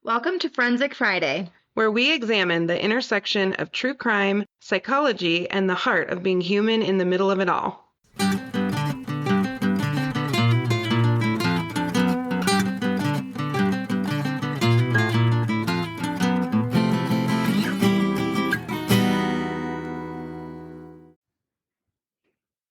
Welcome to Forensic Friday. Where we examine the intersection of true crime, psychology, and the heart of being human in the middle of it all.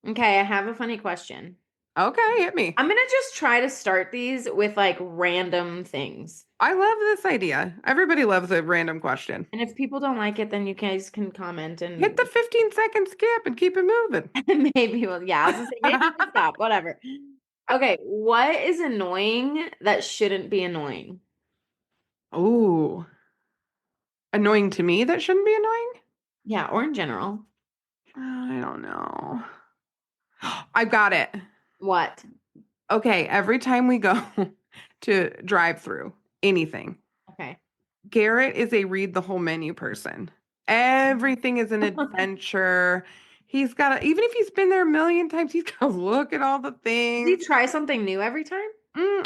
Okay, I have a funny question. Okay, hit me. I'm gonna just try to start these with like random things. I love this idea. Everybody loves a random question. And if people don't like it, then you guys can comment Hit the and 15-second skip and keep it moving. maybe I was gonna say maybe we'll stop, whatever. Okay, what is annoying that shouldn't be annoying? Ooh, annoying to me that shouldn't be annoying? Yeah, or in general. I don't know. I've got it. What? Okay, every time we go to drive through anything, Okay. Garrett is a read the whole menu person. Everything is an adventure. He's got to, even if he's been there a million times, he's got to look at all the Does he things. try something new every time?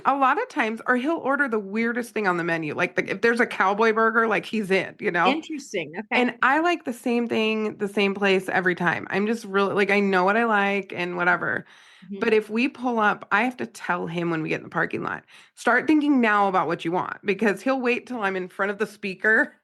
A lot of times, or he'll order the weirdest thing on the menu. Like if there's a cowboy burger, like he's in. Interesting. Okay. And I like the same thing, the same place every time. I'm just really like, I know what I like and whatever. Mhm. But if we pull up, I have to tell him when we get in the parking lot, start thinking now about what you want because he'll wait till I'm in front of the speaker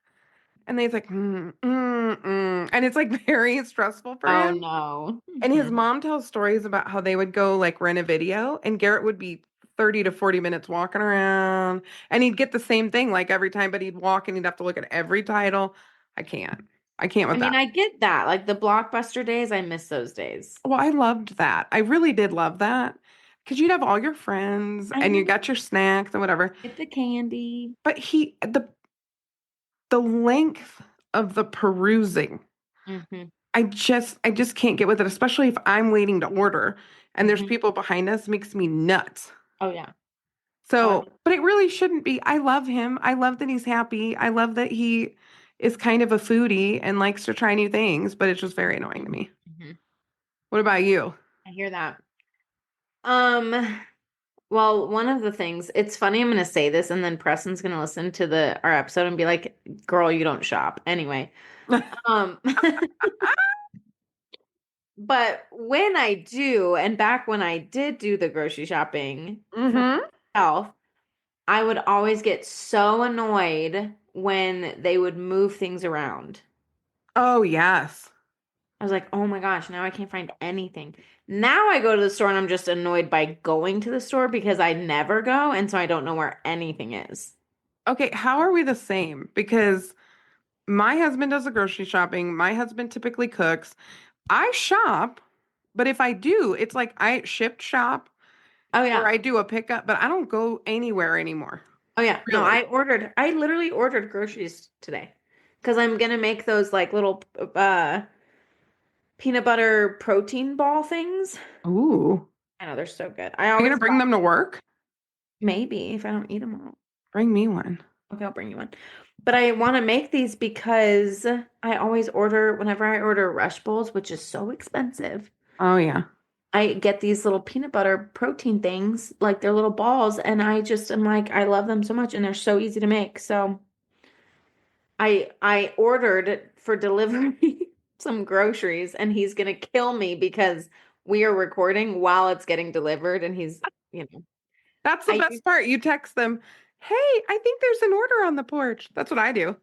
and then he's like, and it's like very stressful for Oh him. no. And his Mhm. mom tells stories about how they would go like rent a video, and Garrett would be 30 to 40 minutes walking around, and he'd get the same thing like every time, but he'd walk and he'd have to look at every title. I can't. I can't I with mean, that. I get that. Like the Blockbuster days, I miss those days. Well, I loved that. I really did love that because you'd have all your friends I and you know. got your snacks and whatever. Get the candy. But the length of the perusing Hmm. I just can't get with it, especially if I'm waiting to order and there's Hmm. people behind us, makes me nuts. Oh yeah. Oh, So, but it really shouldn't be. I love him. I love that he's happy. I love that he is kind of a foodie and likes to try new things, but it's just very annoying to me. hmm. What about you? I hear that. Um, well, one of the things, it's funny, I'm gonna say this and then Preston's gonna listen to the our episode and be like, girl, you don't shop. Anyway. Um, but when I do, and back when I did do the grocery shopping for Mm-hmm. myself, I would always get so annoyed when they would move things around. Oh, yes. I was like, oh my gosh, now I can't find anything. Now I go to the store and I'm just annoyed by going to the store because I never go. And so I don't know where anything is. Okay, how are we the same? Because my husband does the grocery shopping. My husband typically cooks. I shop, but if I do, it's like I shipped shop Oh, or yeah. I do a pickup, but I don't go anywhere anymore. Oh, yeah. No, Really. I literally ordered groceries today because I'm going to make those like little peanut butter protein ball things. Ooh. I know they're so good. I Are you always gonna buy, bring them to work? maybe if I don't eat them all. Bring me one. Okay, I'll bring you one. But I want to make these because I always order, whenever I order Rush Bowls, which is so expensive. Oh yeah. I get these little peanut butter protein things, like they're little balls, and I just am like, I love them so much, and they're so easy to make. So I ordered for delivery some groceries, and he's gonna kill me because we are recording while it's getting delivered, and he's, you know, That's the I best part. You text them, "Hey, I think there's an order on the porch." That's what I do.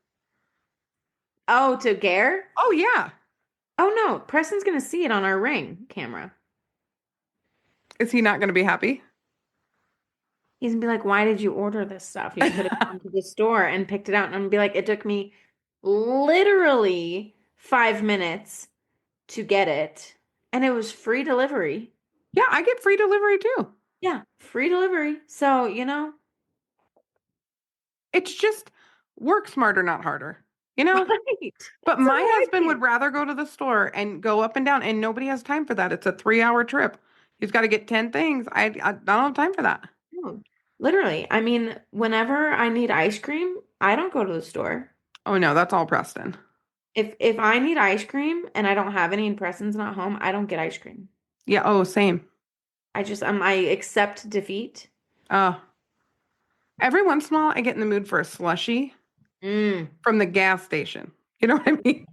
oh, to Gare? Oh yeah. Oh no, Preston's gonna see it on our Ring camera. Is he not gonna be happy? He's gonna be like, "Why did you order this stuff? You could have gone to the store and picked it out." And I'm gonna be like, "It took me literally 5 minutes to get it, and it was free delivery." Yeah, I get free delivery too. Yeah, free delivery. So, It's just work smarter, not harder. You know? right. But So my I husband would feel. rather go to the store and go up and down, and nobody has time for that. It's a 3-hour trip. He's got to get 10 things. I don't have time for that. No, literally. I mean, whenever I need ice cream, I don't go to the store. Oh no, that's all Preston. If I need ice cream and I don't have any and Preston's not home, I don't get ice cream. Yeah, oh, same. I accept defeat. Oh, Every once in a while, I get in the mood for a slushie Mm. from the gas station. You know what I mean?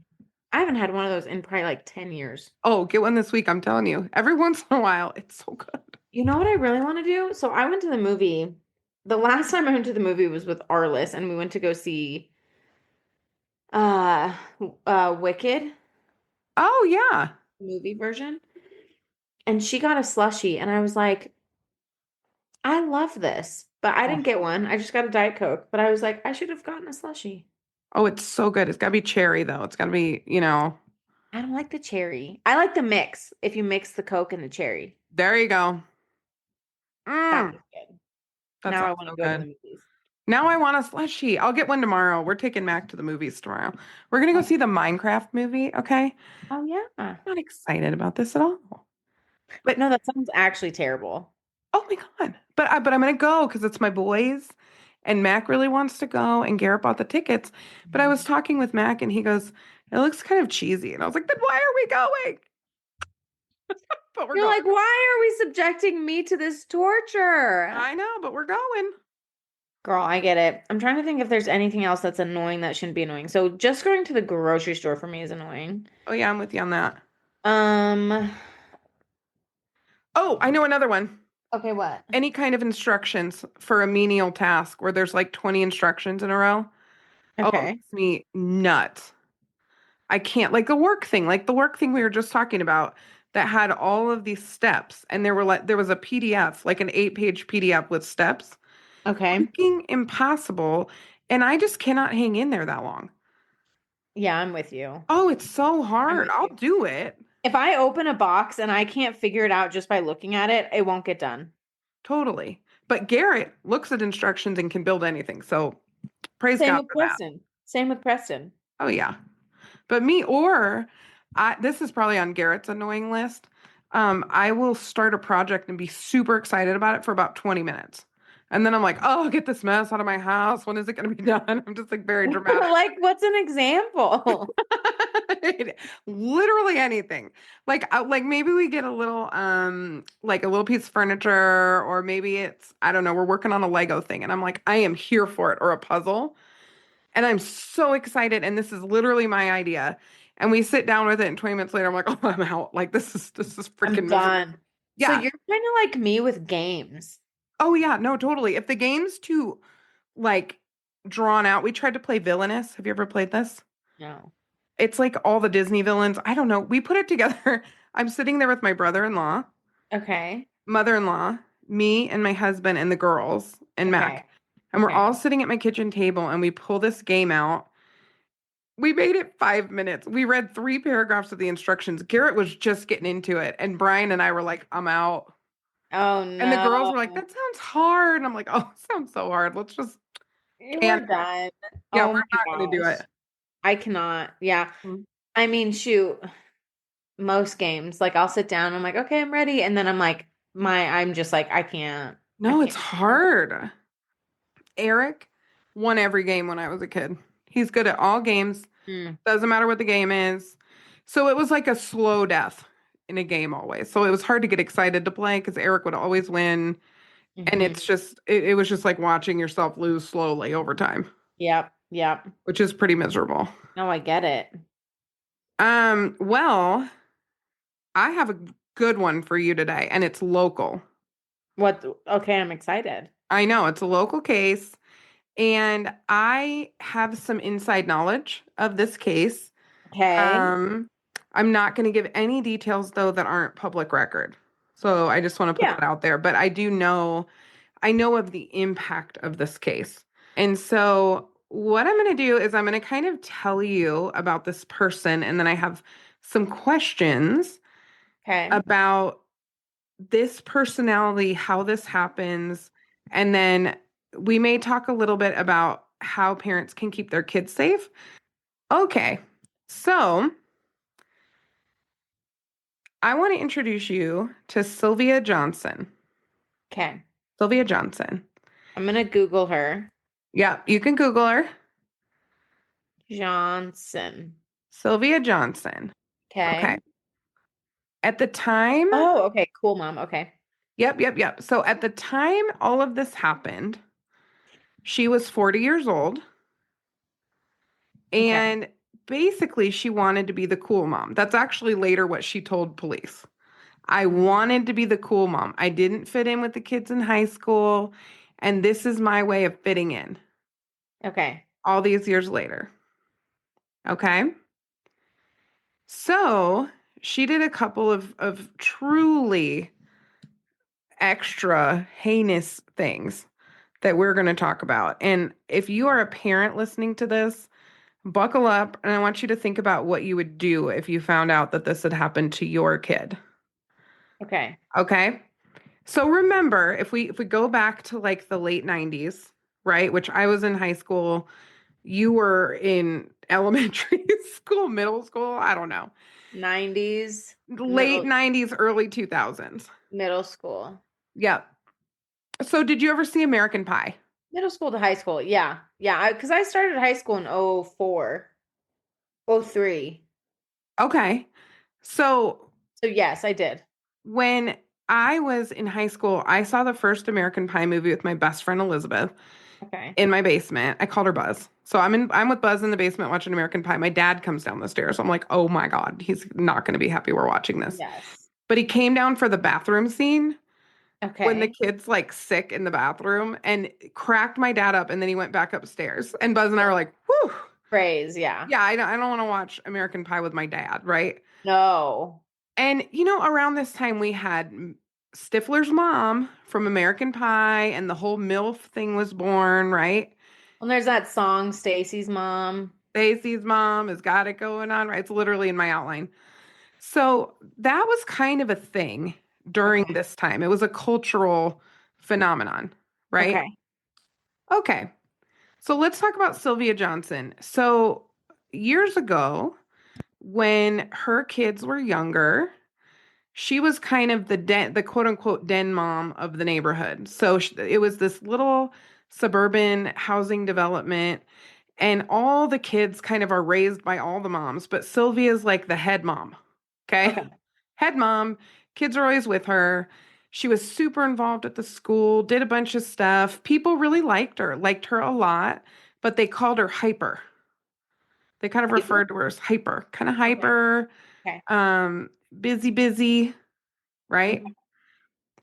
I haven't had one of those in probably like 10 years. Oh, get one this week. I'm telling you. Every once in a while, it's so good. You know what I really want to do? So I went to the movie. The last time I went to the movie was with Arliss, and we went to go see uh Wicked Oh, yeah. movie version. And she got a slushie, and I was like, I love this. But I Oh, didn't get one. I just got a Diet Coke. But I was like, I should have gotten a slushie. oh, it's so good. It's got to be cherry, though. It's got to be, I don't like the cherry. I like the mix. If you mix the Coke and the cherry, there you go. that Mm, was good. that Now I sounds want to so go to the good. movies. Now I want a slushie. I'll get one tomorrow. We're taking Mac to the movies tomorrow. We're going to go Okay. see the Minecraft movie, okay? Oh yeah. Not excited about this at all. But No, that sounds actually terrible. oh my God. But I'm gonna go because it's my boys and Mac really wants to go and Garrett bought the tickets. But I was talking with Mac and he goes, it looks kind of cheesy. And I was like, then why are we going? But we're You're going. like, why are we subjecting me to this torture? I know, but we're going. Girl, I get it. I'm trying to think if there's anything else that's annoying that shouldn't be annoying. So just going to the grocery store for me is annoying. Oh yeah, I'm with you on that. Um, Oh, I know another one. okay, what? Any kind of instructions for a menial task where there's like 20 instructions in a row. Oh, it Okay. makes me nuts. I can't like the work thing we were just talking about that had all of these steps and there was a PDF, like an 8-page PDF with steps. Okay. Freaking impossible. And I just cannot hang in there that long. Yeah, I'm with you. Oh, it's so I'm hard. with I'll you. do it. If I open a box and I can't figure it out just by looking at it, it won't get done. Totally. But Garrett looks at instructions and can build anything. So praise Same God with for that. Preston. Same with Preston. Oh yeah. But me or this is probably on Garrett's annoying list. I will start a project and be super excited about it for about 20 minutes. And then I'm like, oh, get this mess out of my house. When is it going to be done? I'm just like very dramatic. Like, what's an example? Literally anything. Like maybe we get a little like a little piece of furniture or maybe it's I don't know, we're working on a Lego thing and I'm like I am here for it or a puzzle and I'm so excited and this is literally my idea. And we sit down with it and 20 minutes later I'm like, "Oh, I'm out. Like this is I'm freaking miserable." done. So Yeah. you're kind of like me with games. Oh yeah, no, totally. If the game's too like drawn out, we tried to play Villainous. Have you ever played this? No. It's like all the Disney villains. I don't know. We put it together. I'm sitting there with my brother-in-law, Okay. mother-in-law, me and my husband and the girls and Okay. Mac. And we're Okay. all sitting at my kitchen table and we pull this game out. We made it 5 minutes. We read 3 paragraphs of the instructions. Garrett was just getting into it. And Brian and I were like, I'm out. Oh And the girls were like, no. that sounds hard. And I'm like, oh, it sounds so hard. Let's just We're can. done. Yeah, Oh we're my not going to do gosh. it. I cannot. Yeah. Mm. I mean, shoot, most games, like I'll sit down, I'm like, okay, I'm ready. And then I'm just like, I No, it's can't. hard. Eric won every game when I was a kid. He's good at all games. Mm, Doesn't matter what the game is. So it was like a slow death in a game always. So it was hard to get excited to play because Eric would always win. And hmm it's just, it was just like watching yourself lose slowly over time, Yep. Yep. which is pretty miserable. No, I get it. Well, I have a good one for you today, and it's local. Okay, I'm excited. I know it's a local case, and I have some inside knowledge of this case. Okay. Um, I'm not going to give any details though that aren't public record. So I just want to put Yeah. that out there, but I know of the impact of this case. And so what I'm going to do is I'm going to kind of tell you about this person and then I have some questions Okay. about this personality, how this happens, and then we may talk a little bit about how parents can keep their kids safe. Okay. So, I want to introduce you to Silvia Johnson. Okay. Silvia Johnson. I'm gonna Google her. Yeah, you can Google her. Johnson. Sylvia Johnson. Okay. Okay. At the time, Oh, okay. Cool, mom. Okay. yep. So at the time all of this happened, She was 40 years old, Okay. and basically she wanted to be the cool mom. That's actually later what she told police. I wanted to be the cool mom. I didn't fit in with the kids in high school, and this is my way of fitting in Okay. all these years later. Okay. So she did a couple of truly extra heinous things that we're going to talk about. And if you are a parent listening to this, buckle up, and I want you to think about what you would do if you found out that this had happened to your kid. Okay. Okay? So remember, if we go back to like the late 90s, right? Which I was in high school, you were in elementary school, middle school, I don't know. 90s, Late 90s, early 2000s. middle school. Yeah. So did you ever see American Pie? Middle school to high school. Yeah. Yeah. Because I started high school in 04, 03. Okay. So So yes, I did. when I was in high school, I saw the first American Pie movie with my best friend Elizabeth Okay. in my basement. I called her Buzz. So I'm with Buzz in the basement watching American Pie. My dad comes down the stairs. I'm like, "Oh my God, he's not going to be happy we're watching this." Yes. But he came down for the bathroom scene when the Okay. kid's like sick in the bathroom and cracked my dad up, and then he went back upstairs. And Buzz and I were like, "Whew." Praise. Yeah. Yeah, I don't want to watch American Pie with my dad, right? No. And around this time we had Stifler's mom from American Pie, and the whole MILF thing was born, right? Well, there's that song, Stacy's Mom. Stacey's mom has got it going on, right? It's literally in my outline. So that was kind of a thing during Okay. this time. It was a cultural phenomenon, right? Okay. Okay. So let's talk about Sylvia Johnson. So years ago, when her kids were younger, she was kind of the quote unquote den mom of the neighborhood. So it was this little suburban housing development, and all the kids kind of are raised by all the moms, but Sylvia's like the head mom. Okay. Okay. Head mom. Kids are always with her. She was super involved at the school, did a bunch of stuff. People really liked her a lot, but they called her hyper. They kind of Hyper? referred to her as hyper, kind of Okay. hyper, Okay. busy, right? Okay.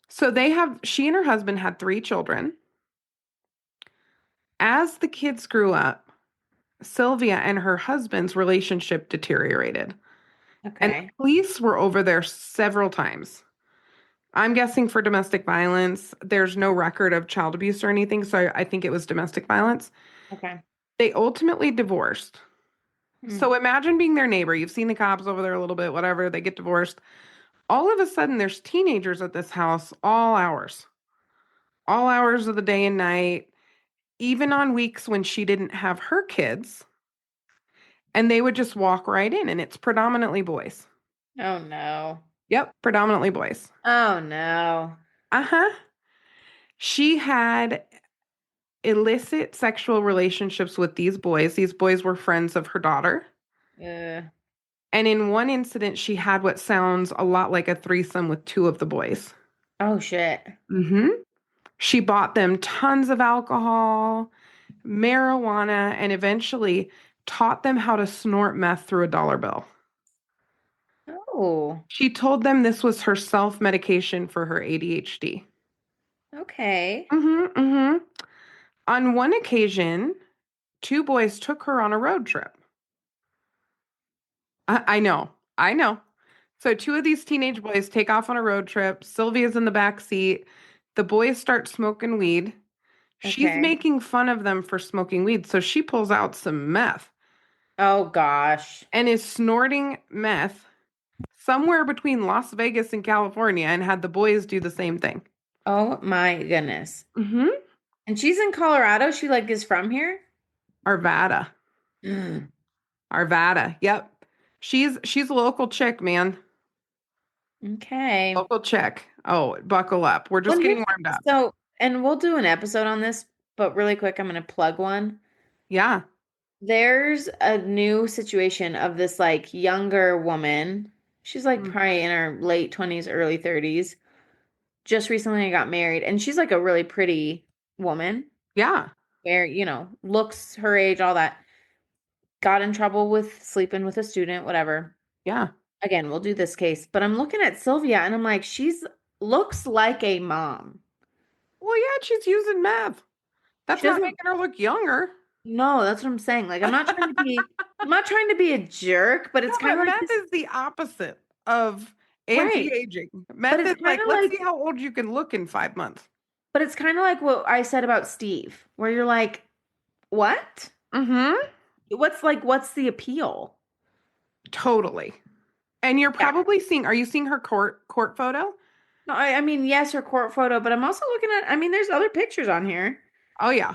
So she and her husband had 3 children. As the kids grew up, Sylvia and her husband's relationship deteriorated. And the Okay. police were over there several times. I'm guessing for domestic violence. There's no record of child abuse or anything, so I think it was domestic violence. Okay. They ultimately divorced. Mm. So imagine being their neighbor. You've seen the cops over there a little bit, whatever. They get divorced. All of a sudden, there's teenagers at this house all hours of the day and night, even on weeks when she didn't have her kids. And they would just walk right in, and it's predominantly boys. Oh no. Yep, predominantly boys. Oh no. Uh-huh. She had illicit sexual relationships with these boys. These boys were friends of her daughter. Uh, And in one incident, she had what sounds a lot like a threesome with 2 of the boys. oh shit. Mm-hmm. She bought them tons of alcohol, marijuana, and eventually taught them how to snort meth through a dollar bill. Oh. She told them this was her self-medication for her ADHD. Okay. Mm-hmm, mm-hmm. On one occasion, 2 boys took her on a road trip. I know, I know. So 2 of these teenage boys take off on a road trip. Sylvia's in the back seat. The boys start smoking weed. She's Okay. making fun of them for smoking weed, so she pulls out some meth Oh gosh. and is snorting meth somewhere between Las Vegas and California, and had the boys do the same thing. Oh my goodness. Mm-hmm. And she's in Colorado. She like is from here? Arvada. Mm. Arvada. Yep. She's a local chick, man. Okay. Local chick. Oh, buckle up. We're Well, just getting warmed up. so, and we'll do an episode on this, but really quick, I'm going to plug one. Yeah. There's a new situation of this like younger woman. She's like Mm. probably in her late 20s, early 30s. Just recently got married, and she's like a really pretty woman. Yeah. where, looks her age, all that. Got in trouble with sleeping with a student, whatever. Yeah. Again, we'll do this case. But I'm looking at Sylvia and I'm like, she's looks like a mom. Well, yeah, she's using meth. She That's not doesn't, making her look younger. no, that's what I'm saying. Like, I'm not trying to be a jerk, but No, it's kind but of like meth this, is the opposite of right. anti-aging. But Meth it's is kind like, of let's like, see how old you can look in 5 months. but it's kind of like what I said about Steve, where you're like, what? Mm-hmm. What's the appeal? Totally. And you're Yeah. probably seeing, are you seeing her court photo? No, I mean, yes, her court photo, but I'm also looking at, I mean, there's other pictures on here. Oh yeah.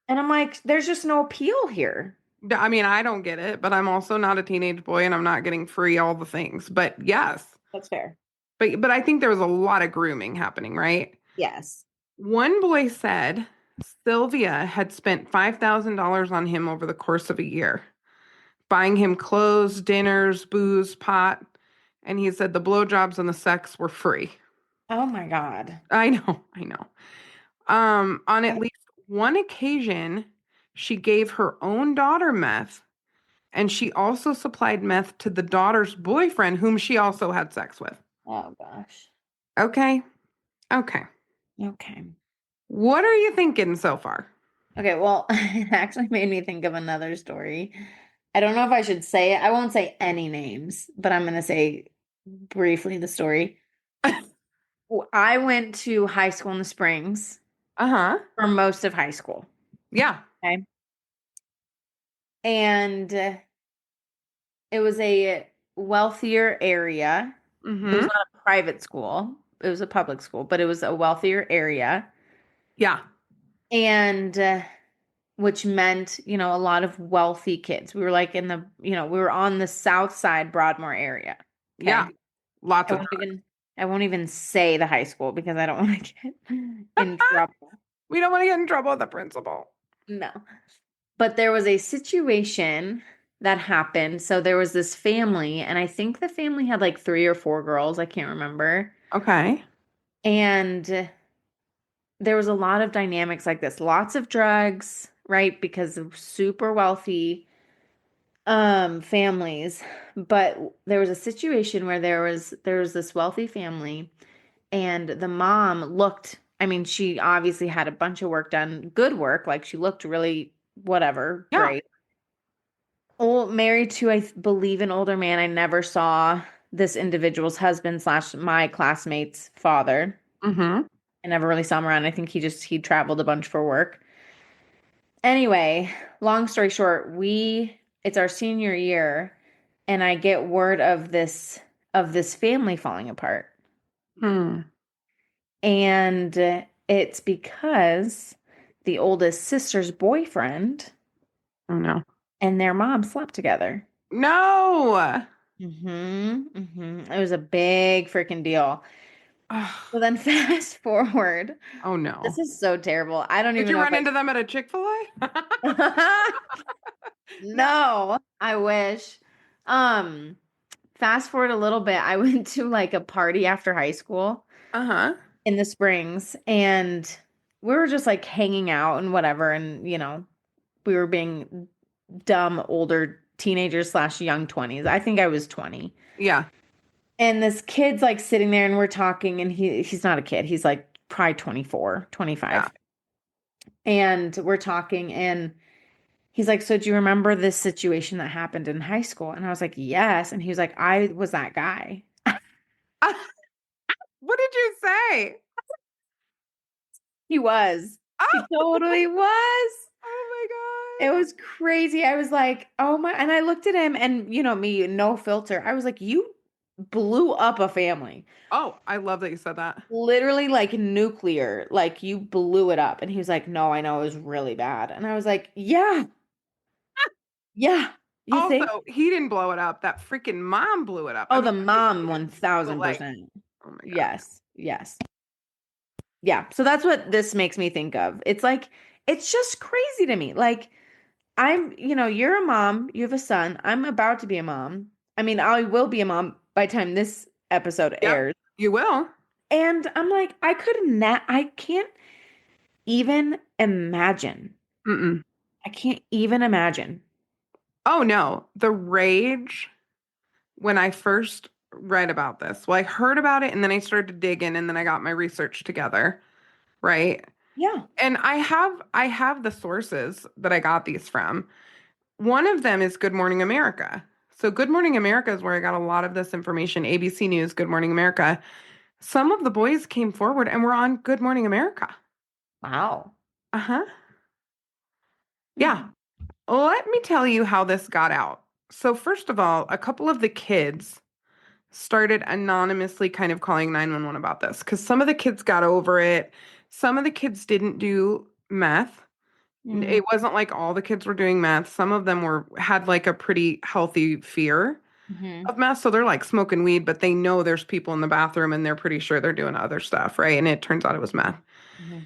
And I'm like, there's just no appeal here. I mean, I don't get it, but I'm also not a teenage boy and I'm not getting free all the things. But yes. That's fair. But I think there was a lot of grooming happening, right? Yes. One boy said Sylvia had spent $5,000 on him over the course of a year, buying him clothes, dinners, booze, pot, and he said the blowjobs and the sex were free. Oh my God. I know, I know. On at least one occasion, she gave her own daughter meth, and she also supplied meth to the daughter's boyfriend, whom she also had sex with. Oh gosh. Okay, okay. Okay. What are you thinking so far? Okay, well, it actually made me think of another story. I don't know if I should say it. I won't say any names, but I'm going to say briefly the story. I went to high school in the Springs Uh-huh. for most of high school. Yeah. Okay. And it was a wealthier area. It was Mm-hmm. not a private school, it was a public school, but it was a wealthier area. Yeah. And which meant, a lot of wealthy kids. We were like we were on the south side Broadmoor area. Yeah. Okay. Lots I of won't drugs. even I won't even say the high school because I don't want to get in trouble. We don't want to get in trouble with the principal. No. But there was a situation that happened. So there was this family, and I think the family had like three or four girls. I can't remember. Okay. And there was a lot of dynamics like this, lots of drugs, right? Because of super wealthy families. But there was a situation where there was this wealthy family, and the mom looked, I mean, she obviously had a bunch of work done, good work, like she looked really whatever, Yeah. great. Old, married to, I believe, an older man. I never saw this individual's husband slash my classmate's father. Mm-hmm. I never really saw him around. I think he traveled a bunch for work. Anyway, long story short, it's our senior year, and I get word of this family falling apart. Hmm. And it's because the oldest sister's boyfriend Oh no. and their mom slept together. No. It was a big freaking deal. So then fast forward. Oh This no. is so terrible. I don't Did even you know if run into them at a Chick-fil-A? No. No, I wish. Um, Fast forward a little bit. I went to like a party after high school Uh-huh. in the Springs, and we were just like hanging out and whatever, and we were being dumb older teenagers slash young 20s. I think I was 20. Yeah. And this kid's like sitting there and we're talking, and he's not a kid. He's like probably 24, Yeah. 25. And we're talking, and he's like, "So do you remember this situation that happened in high school?" And I was like, "Yes." And he was like, "I was that guy." What did you say? He was. He Oh, totally was. oh my It God. was crazy. I was like, "Oh my," and I looked at him, and me, no filter. I was like, "You blew up a family." Oh, I love that you said that. Literally like nuclear, like you blew it up. And he was like, "No, I know it was really bad." And I was like, "Yeah, yeah, you think?" Also, he didn't blow it up. That freaking mom blew it up. I Oh, mean, the not his mom, kids, but like, 1000%. oh my God. Yes, yes. Yeah. So that's what this makes me think of. It's like, it's just crazy to me. Like, you're a mom, you have a son. I'm about to be a mom. I mean, I will be a mom by the time this episode Yep, airs. you will. And I'm like, I can't even imagine. Mm-mm. I can't even imagine. Oh no, the rage when I first read about this. Well, I heard about it and then I started to dig in and then I got my research together, right? Yeah. And I have the sources that I got these from. One of them is Good Morning America. So Good Morning America is where I got a lot of this information. ABC News, Good Morning America. Some of the boys came forward and were on Good Morning America. Wow. Uh-huh. Yeah. Hmm. Let me tell you how this got out. So first of all, a couple of the kids started anonymously kind of calling 911 about this because some of the kids got over it. Some of the kids didn't do meth. Mm. It wasn't like all the kids were doing meth. Some of them were had like a pretty healthy fear Hmm. of meth. So they're like smoking weed, but they know there's people in the bathroom and they're pretty sure they're doing other stuff, right? And it turns out it was meth. Hmm.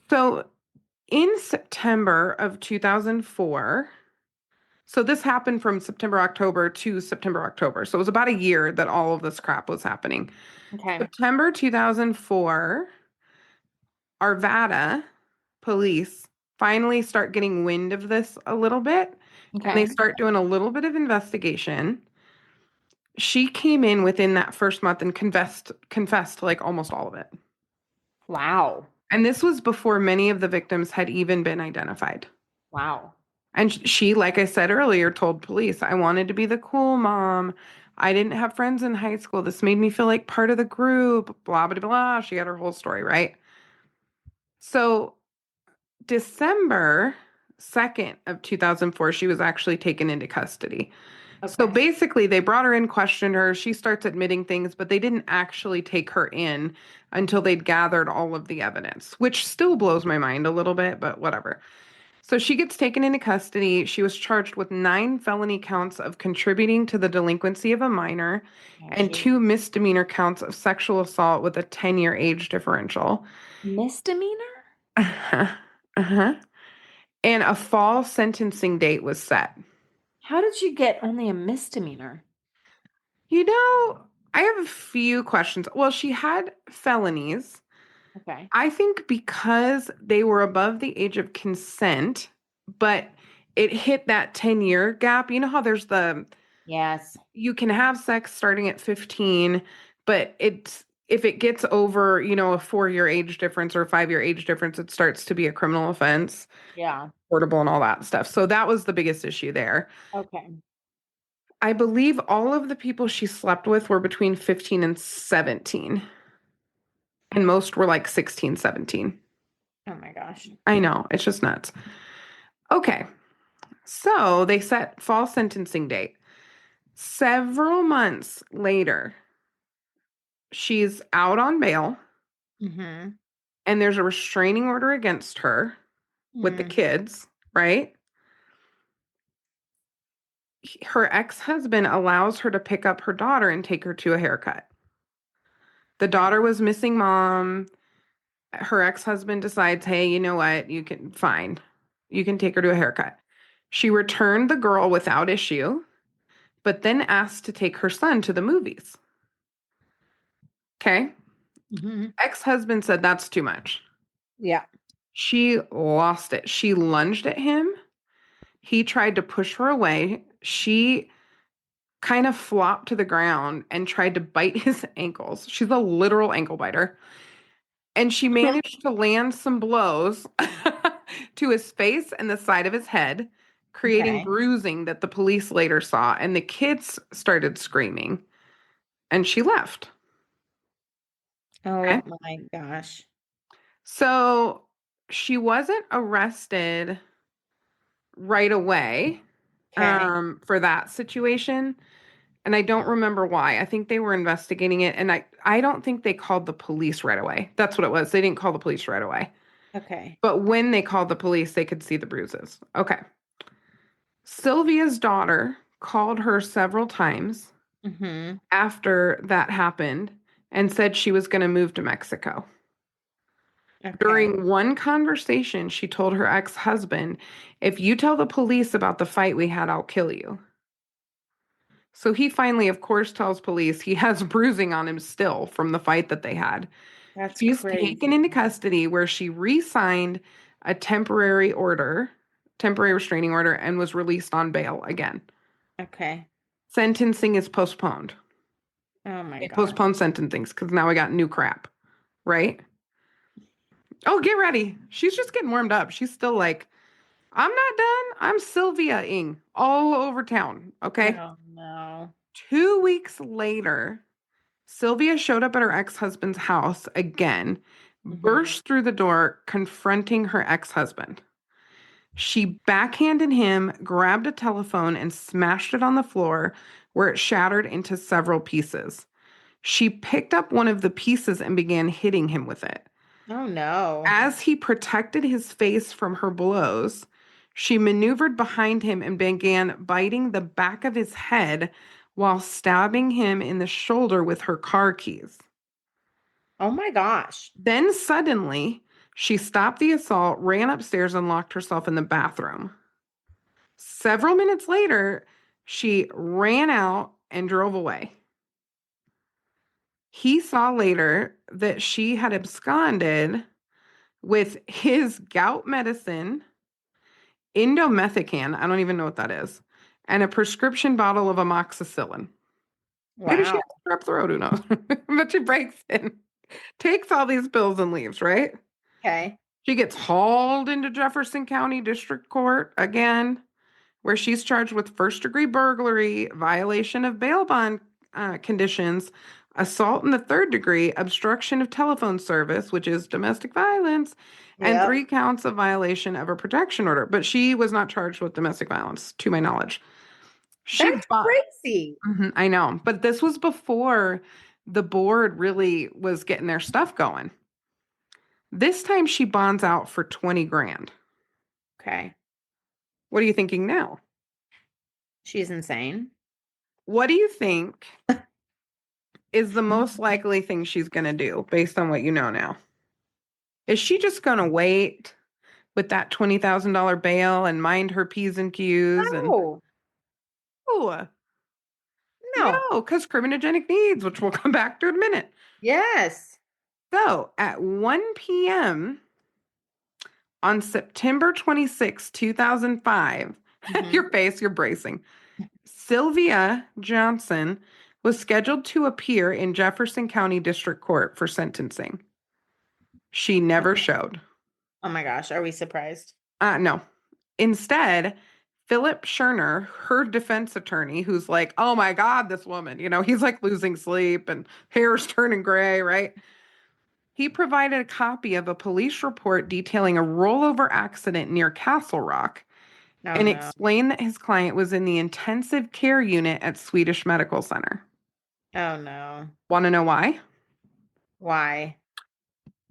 So in September of 2004, so this happened from September, October to September, October. So it was about a year that all of this crap was happening. Okay. September 2004, Arvada police finally start getting wind of this a little bit and they Okay. start doing a little bit of investigation. She came in within that first month and confessed to like almost all of it. Wow. And this was before many of the victims had even been identified. Wow. And she, like I said earlier, told police, I wanted to be the cool mom. I didn't have friends in high school. This made me feel like part of the group, blah, blah, blah. She had her whole story, right? So December 2nd of 2004, she was actually taken into custody. So Okay. basically, they brought her in, questioned her. She starts admitting things, but they didn't actually take her in until they'd gathered all of the evidence, which still blows my mind a little bit, but whatever. So she gets taken into custody. She was charged with 9 felony counts of contributing to the delinquency of a minor Oh, and gee. 2 misdemeanor counts of sexual assault with a 10-year age differential. Misdemeanor? Uh-huh. Uh-huh. And a fall sentencing date was set. How did you get only a misdemeanor? You know, I have a few questions. Well, she had felonies. Okay. I think because they were above the age of consent, but it hit that 10-year gap. You know how there's Yes. you can have sex starting at 15, but it's if it gets over, a 4-year age difference or a 5-year age difference, it starts to be a criminal offense, Yeah. portable and all that stuff. So that was the biggest issue there. Okay. I believe all of the people she slept with were between 15 and 17, and most were like 16, 17. Oh my gosh. I know, it's just nuts. Okay, so they set fall sentencing date. Several months later, she's out on bail Mm-hmm. and there's a restraining order against her with the Mm. kids, right? Her ex-husband allows her to pick up her daughter and take her to a haircut. The Okay. daughter was missing mom. Her ex-husband decides, hey, you know what? Fine. You can take her to a haircut. She returned the girl without issue, but then asked to take her son to the movies. Okay. Mm-hmm. Ex-husband said that's too much. Yeah. She lost it. She lunged at him. He tried to push her away. She kind of flopped to the ground and tried to bite his ankles. She's a literal ankle biter. And she managed to land some blows to his face and the side of his head, creating Okay. bruising that the police later saw. And the kids started screaming, and she left. Okay. Oh my gosh. So she wasn't arrested right away Okay. for that situation. And I don't remember why. I think they were investigating it. And I don't think they called the police right away. That's what it was. They didn't call the police right away. Okay. But when they called the police, they could see the bruises. Okay. Sylvia's daughter called her several times Mm-hmm. after that happened and said she was going to move to Mexico. Okay. During one conversation, she told her ex-husband, if you tell the police about the fight we had, I'll kill you. So he finally, of course, tells police he has bruising on him still from the fight that they had. That's She's taken crazy. into custody where she re signed a temporary order temporary restraining order, and was released on bail again. Okay. Sentencing is postponed. Oh my They God. postponed sentencing because now we got new crap, right? Oh, get ready. She's just getting warmed up. She's still like, I'm not done. I'm Sylvia-ing all over town. Okay. Oh no. 2 weeks later, Sylvia showed up at her ex-husband's house again, Hmm. burst through the door, confronting her ex-husband. She backhanded him, grabbed a telephone, and smashed it on the floor where it shattered into several pieces. She picked up one of the pieces and began hitting him with it. Oh no. As he protected his face from her blows, she maneuvered behind him and began biting the back of his head while stabbing him in the shoulder with her car keys. Oh my gosh. Then suddenly, she stopped the assault, ran upstairs, and locked herself in the bathroom. Several minutes later, she ran out and drove away. He saw later that she had absconded with his gout medicine, indomethacin, I don't even know what that is, and a prescription bottle of amoxicillin. Maybe she Wow. has strep throat, who knows? But she breaks in, takes all these pills and leaves, right? Okay. She gets hauled into Jefferson County District Court again, where she's charged with first-degree burglary, violation of bail bond conditions, assault in the third degree, obstruction of telephone service, which is domestic violence, and Yep. 3 counts of violation of a protection order. But she was not charged with domestic violence, to my knowledge. She That's bought. crazy. I know, but this was before the board really was getting their stuff going. This time she bonds out for 20 grand. Okay. What are you thinking now? She's insane. What do you think is the most likely thing she's going to do based on what you know now? Is she just going to wait with that $20,000 bail and mind her P's and Q's and No. oh, No. no, because criminogenic needs, which we'll come back to in a minute. Yes. So at 1 p.m. on September 26, 2005, Hmm. your face, you're bracing. Silvia Johnson was scheduled to appear in Jefferson County District Court for sentencing. She never showed. Oh my gosh. Are we surprised? No. Instead, Philip Scherner, her defense attorney, who's like, oh my God, this woman, he's like losing sleep and hair's turning gray, right? He provided a copy of a police report detailing a rollover accident near Castle Rock Oh and no. explained that his client was in the intensive care unit at Swedish Medical Center. Oh no. Want to know why? Why?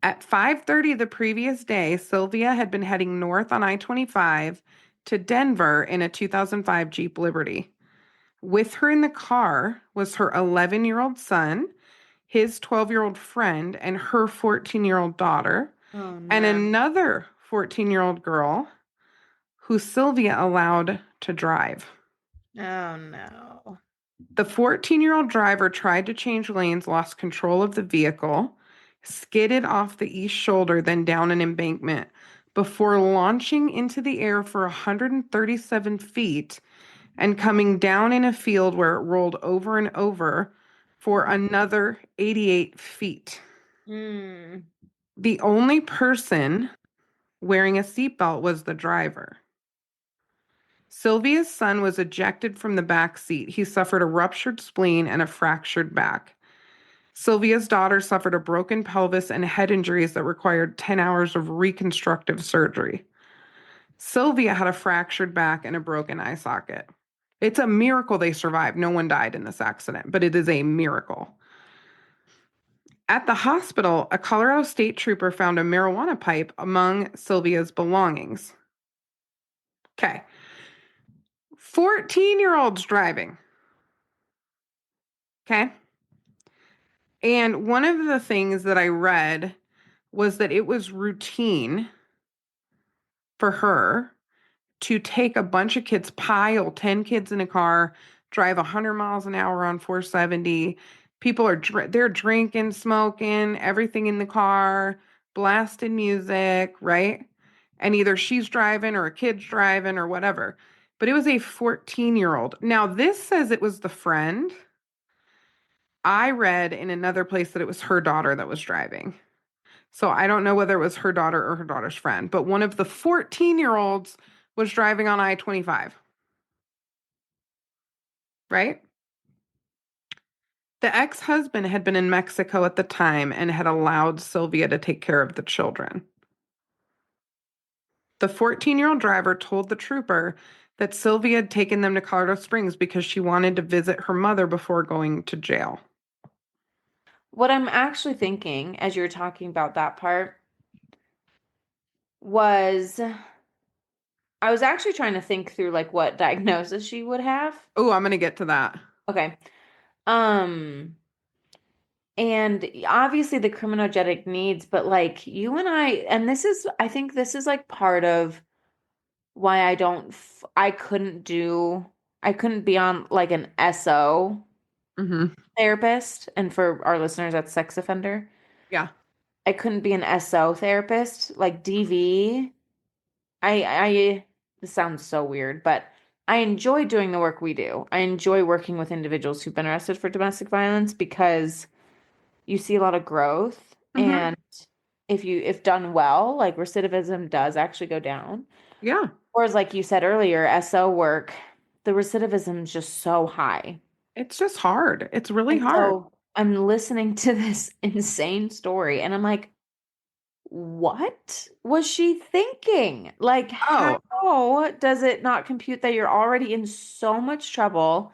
At 5:30 the previous day, Sylvia had been heading north on I-25 to Denver in a 2005 Jeep Liberty. With her in the car was her 11-year-old son, his 12-year-old friend, and her 14-year-old daughter, Oh and no. another 14-year-old girl who Sylvia allowed to drive. Oh no. The 14-year-old driver tried to change lanes, lost control of the vehicle, skidded off the east shoulder, then down an embankment before launching into the air for 137 feet and coming down in a field where it rolled over and over for another 88 feet. Mm. The only person wearing a seatbelt was the driver. Sylvia's son was ejected from the back seat. He suffered a ruptured spleen and a fractured back. Sylvia's daughter suffered a broken pelvis and head injuries that required 10 hours of reconstructive surgery. Sylvia had a fractured back and a broken eye socket. It's a miracle they survived. No one died in this accident, but it is a miracle. At the hospital, a Colorado state trooper found a marijuana pipe among Sylvia's belongings. Okay. 14-year-olds driving. Okay. And one of the things that I read was that it was routine for her to take a bunch of kids, pile 10 kids in a car, drive 100 miles an hour on 470. People are they're drinking, smoking, everything in the car, blasting music, right? and either she's driving or a kid's driving or whatever. But it was a 14-year-old. Now, this says it was the friend. I read in another place that it was her daughter that was driving. So I don't know whether it was her daughter or her daughter's friend, but one of the 14-year-olds was driving on I-25, right? The ex-husband had been in Mexico at the time and had allowed Sylvia to take care of the children. The 14-year-old driver told the trooper that Sylvia had taken them to Colorado Springs because she wanted to visit her mother before going to jail. What I'm actually thinking as you're talking about that part was I was actually trying to think through like what diagnosis she would have. Oh, I'm going to get to that. Okay. Um, and obviously the criminogenic needs, but like you and and I think this is like part of why I couldn't be on like an SO Hmm. therapist. And for our listeners, that's sex offender. Yeah. I couldn't be an SO therapist, like DV. I this sounds so weird, but I enjoy doing the work we do. I enjoy working with individuals who've been arrested for domestic violence because you see a lot of growth Hmm. and if done well, like recidivism does actually go down. Yeah. Whereas like you said earlier, SO work, the recidivism is just so high. It's just hard. It's really And hard. so I'm listening to this insane story and I'm like, what was she thinking? Like, Oh, how does it not compute that you're already in so much trouble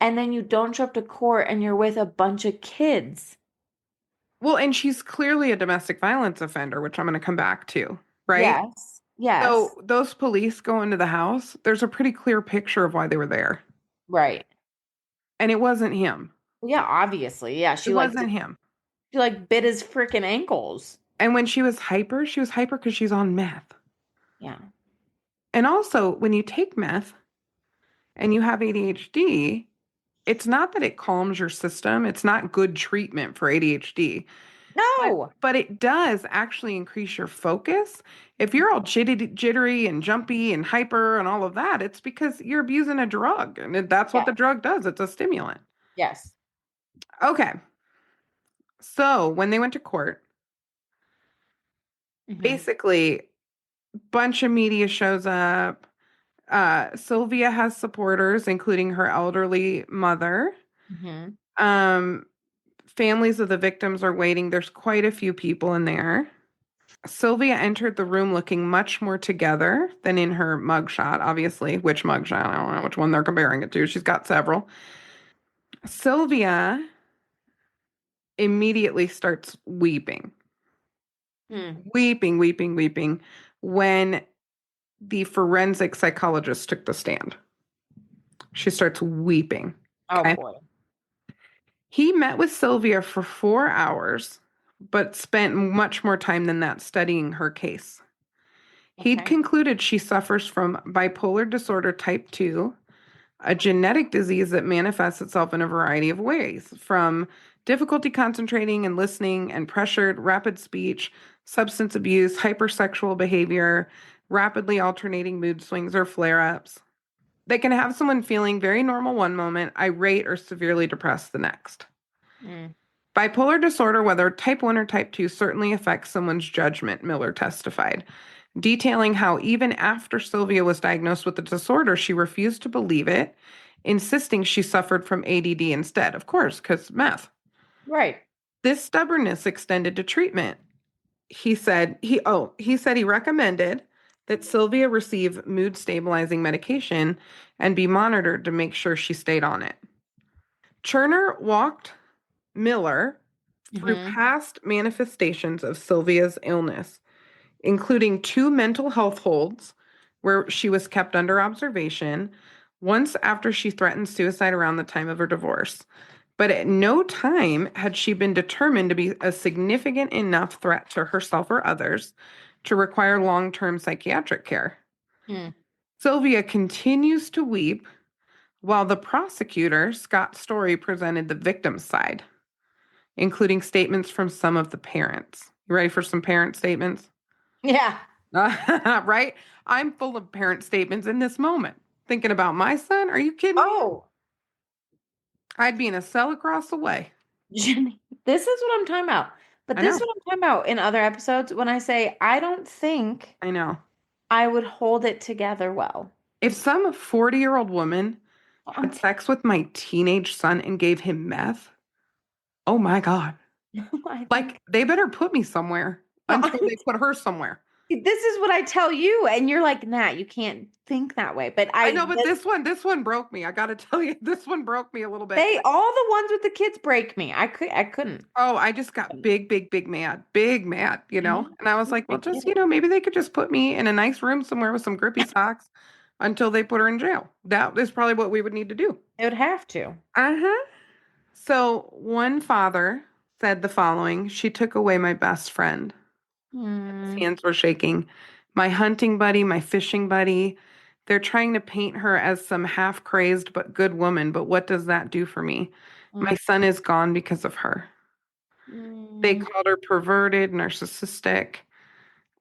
and then you don't show up to court and you're with a bunch of kids? well, and she's clearly a domestic violence offender, which I'm going to come back to, right? Yes. Yes. So those police go into the house. There's a pretty clear picture of why they were there. Right. And it wasn't him. Yeah, obviously. Yeah, It wasn't him. she like bit his freaking ankles. And when she was hyper because she's on meth. Yeah. And also, when you take meth and you have ADHD, it's not that it calms your system. It's not good treatment for ADHD. But No. but it does actually increase your focus. If you're all jittery and jumpy and hyper and all of that, it's because you're abusing a drug. And that's what Yeah. the drug does. It's a stimulant. Yes. Okay. So when they went to court, Mm-hmm. basically, bunch of media shows up. Sylvia has supporters, including her elderly mother. Mm-hmm. Um, Families of the victims are waiting. There's quite a few people in there. Sylvia entered the room looking much more together than in her mugshot, obviously. Which mugshot? I don't know which one they're comparing it to. She's got several. Sylvia immediately starts weeping, Hmm. weeping when the forensic psychologist took the stand. She starts weeping. Oh Okay. boy. He met with Sylvia for 4 hours, but spent much more time than that studying her case. He'd Okay. concluded she suffers from bipolar disorder type 2, a genetic disease that manifests itself in a variety of ways, from difficulty concentrating and listening and pressured rapid speech, substance abuse, hypersexual behavior, rapidly alternating mood swings or flare ups. They can have someone feeling very normal one moment, irate, or severely depressed the next. Mm. Bipolar disorder, whether type 1 or type 2, certainly affects someone's judgment, Miller testified, detailing how even after Sylvia was diagnosed with the disorder, she refused to believe it, insisting she suffered from ADD instead. Of course, because meth. Right. This stubbornness extended to treatment. He said he recommended that Sylvia receive mood stabilizing medication and be monitored to make sure she stayed on it. Cherner walked Miller through Mm-hmm. past manifestations of Sylvia's illness, including 2 mental health holds where she was kept under observation, once after she threatened suicide around the time of her divorce. But at no time had she been determined to be a significant enough threat to herself or others to require long term psychiatric care. Hmm. Sylvia continues to weep while the prosecutor, Scott Story, presented the victim's side, including statements from some of the parents. You ready for some parent statements? Yeah. Right? I'm full of parent statements in this moment. Thinking about my son? Are you kidding me? Oh, I'd be in a cell across the way. Jenny, this is what I'm talking about. But I this is know. what I'm talking about in other episodes when I say I don't think I know. I would hold it together well. If some 40-year-old woman Um, had sex with my teenage son and gave him meth, oh my God. I Like, think they better put me somewhere until they put her somewhere. this is what I tell you, and you're like, nah, you can't think that way. But I know, but this one broke me. I got to tell you, this one broke me a little bit. they all the ones with the kids break me. I couldn't. Oh, I just got big, big, big mad, I know. And I was like, I well, get just, it. maybe they could just put me in a nice room somewhere with some grippy socks until they put her in jail. That is probably what we would need to do. They would have to. Uh-huh. So one father said the following: she took away my best friend. His Hmm. hands were shaking. My hunting buddy, my fishing buddy. They're trying to paint her as some half crazed but good woman, but what does that do for me? My Mm, son is gone because of her. They mm, called her perverted, narcissistic.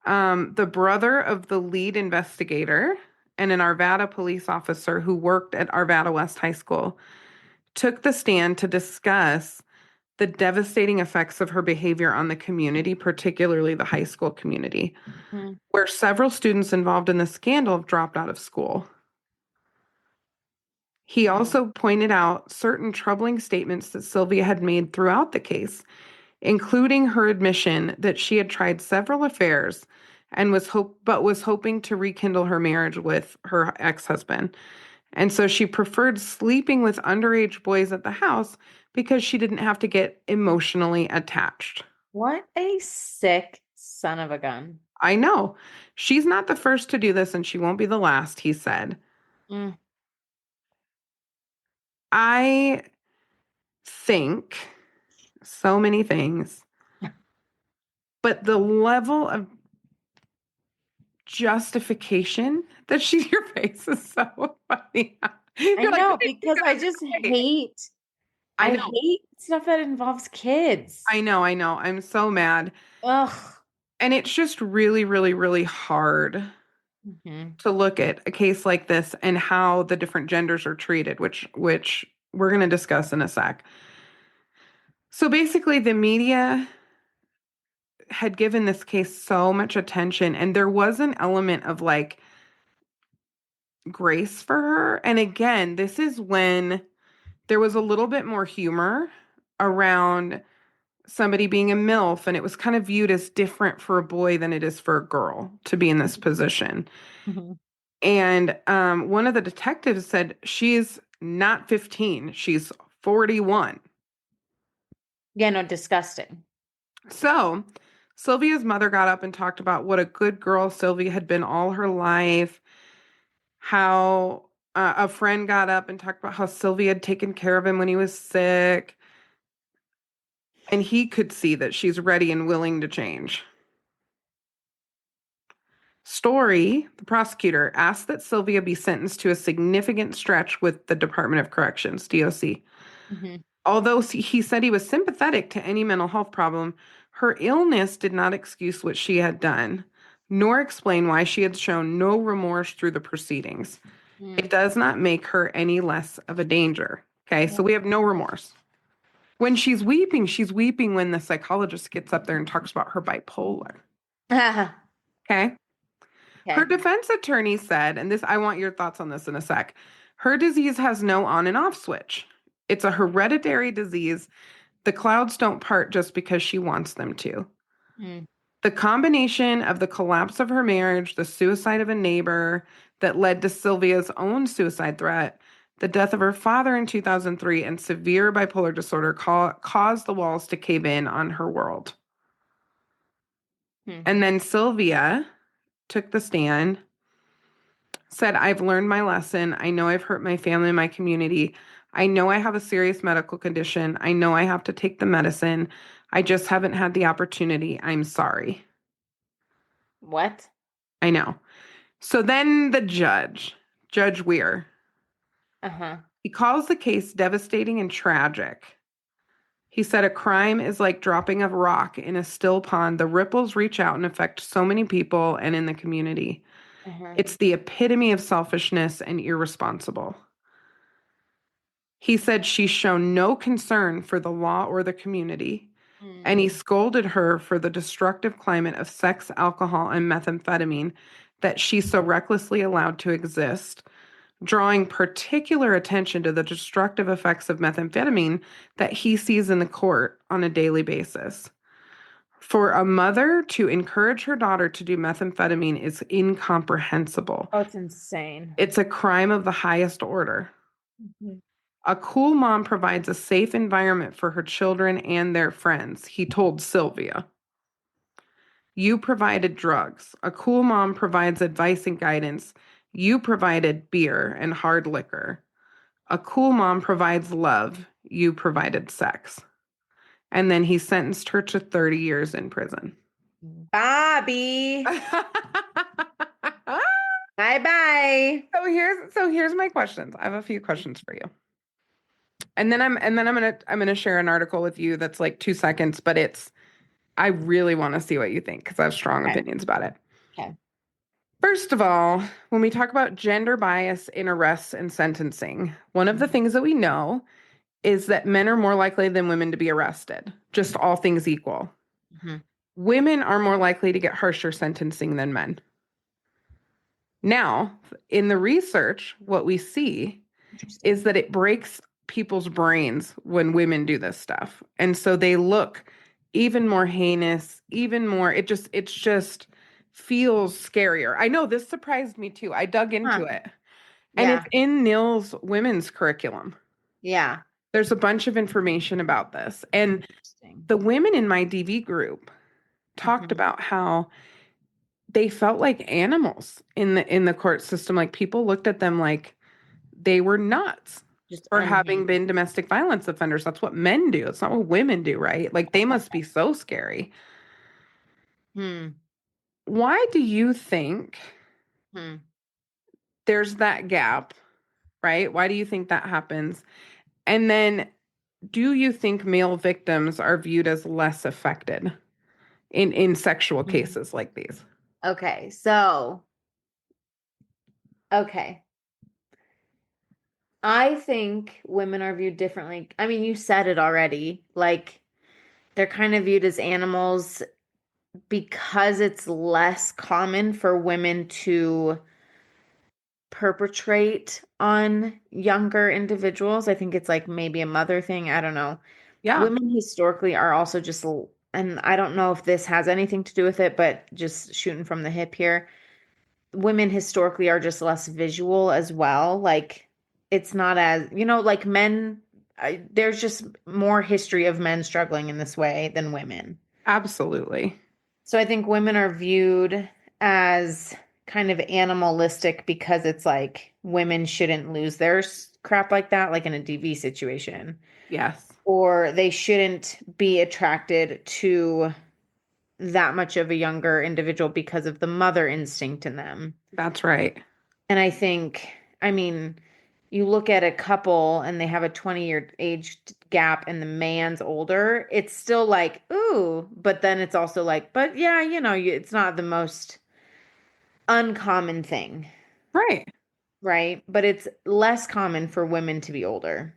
The brother of the lead investigator and an Arvada police officer who worked at Arvada West High School took the stand to discuss the devastating effects of her behavior on the community, particularly the high school community, mm, where several students involved in the scandal have dropped out of school. He mm. also pointed out certain troubling statements that Sylvia had made throughout the case, including her admission that she had tried several affairs and was hoping to rekindle her marriage with her ex-husband. And so she preferred sleeping with underage boys at the house because she didn't have to get emotionally attached. What a sick son of a gun. I know. She's not the first to do this and she won't be the last, he said. Mm. I think so many things, but the level of justification that your face is so funny. I You're like, know what are you because I gonna just say? hate I I know, hate stuff that involves kids. I know. I'm so mad. Ugh. And it's just really, really, really hard Hmm. to look at a case like this and how the different genders are treated, which we're going to discuss in a sec. So basically, the media had given this case so much attention, and there was an element of like grace for her. And again, this is when there was a little bit more humor around somebody being a MILF, and it was kind of viewed as different for a boy than it is for a girl to be in this position. Hmm. And one of the detectives said she's not 15, she's 41. Yeah, no, disgusting. So Sylvia's mother got up and talked about what a good girl Sylvia had been all her life, how a friend got up and talked about how Sylvia had taken care of him when he was sick. And he could see that she's ready and willing to change. Story, the prosecutor, asked that Sylvia be sentenced to a significant stretch with the Department of Corrections, DOC. Hmm. Although he said he was sympathetic to any mental health problem, her illness did not excuse what she had done, nor explain why she had shown no remorse through the proceedings. It Mm. does not make her any less of a danger. Okay, so we have no remorse. When she's weeping when the psychologist gets up there and talks about her bipolar. Okay. Her Okay. defense attorney said, and this, I want your thoughts on this in a sec. Her disease has no on and off switch. It's a hereditary disease. The clouds don't part just because she wants them to. Mm. The combination of the collapse of her marriage, the suicide of a neighbor that led to Sylvia's own suicide threat, the death of her father in 2003, and severe bipolar disorder caused the walls to cave in on her world. Mm. And then Sylvia took the stand, said, I've learned my lesson. I know I've hurt my family and my community. I know I have a serious medical condition. I know I have to take the medicine. I just haven't had the opportunity. I'm sorry. What? I know. So then the judge, Judge Weir, Uh-huh. he calls the case devastating and tragic. He said a crime is like dropping a rock in a still pond. The ripples reach out and affect so many people and in the community. Uh-huh. It's the epitome of selfishness and irresponsible. He said she's shown no concern for the law or the community, and he Mm. scolded her for the destructive climate of sex, alcohol, and methamphetamine that she so recklessly allowed to exist, drawing particular attention to the destructive effects of methamphetamine that he sees in the court on a daily basis. For a mother to encourage her daughter to do methamphetamine is incomprehensible. Oh, it's insane. It's a crime of the highest order. Mhm. A cool mom provides a safe environment for her children and their friends, he told Sylvia. You provided drugs. A cool mom provides advice and guidance. You provided beer and hard liquor. A cool mom provides love. You provided sex. And then he sentenced her to 30 years in prison. Bobby. so Bye-bye. here's my questions. I have a few questions for you. And then I'm gonna share an article with you that's like 2 seconds, but I really want to see what you think because I have strong Okay. opinions about it. Okay. First of all, when we talk about gender bias in arrests and sentencing, one of the things that we know is that men are more likely than women to be arrested, just all things equal. Mhm. Women are more likely to get harsher sentencing than men. Now, in the research, what we see Interesting. is that it breaks people's brains when women do this stuff. And so they look even more heinous, even more, it just feels scarier. I know this surprised me too. I dug into Huh. it. And it's Yeah. in Nils women's curriculum. Yeah. There's a bunch of information about this. And Interesting. the women in my DV group talked Mhm. about how they felt like animals in the court system. Like people looked at them like they were nuts Just for having unhinged. been domestic violence offenders. That's what men do. It's not what women do, right? Like they must be so scary. Hmm. Why do you think Hmm. there's that gap, right? Why do you think that happens? And then do you think male victims are viewed as less affected in sexual Mhm. cases like these? Okay. So, okay. I think women are viewed differently. I mean, you said it already. Like, they're kind of viewed as animals because it's less common for women to perpetrate on younger individuals. I think it's like maybe a mother thing. I don't know. Yeah, Women historically are also just, and I don't know if this has anything to do with it, but just shooting from the hip here. Women historically are just less visual as well. Like it's not as, like men, there's just more history of men struggling in this way than women. absolutely. So I think women are viewed as kind of animalistic because it's like women shouldn't lose their crap like that, like in a DV situation, Yes, or they shouldn't be attracted to that much of a younger individual because of the mother instinct in them. that's right. And I think, I mean, you look at a couple and they have a 20-year age gap and the man's older, it's still like, ooh, but then it's also like, but yeah, it's not the most uncommon thing, Right. right? But it's less common for women to be older.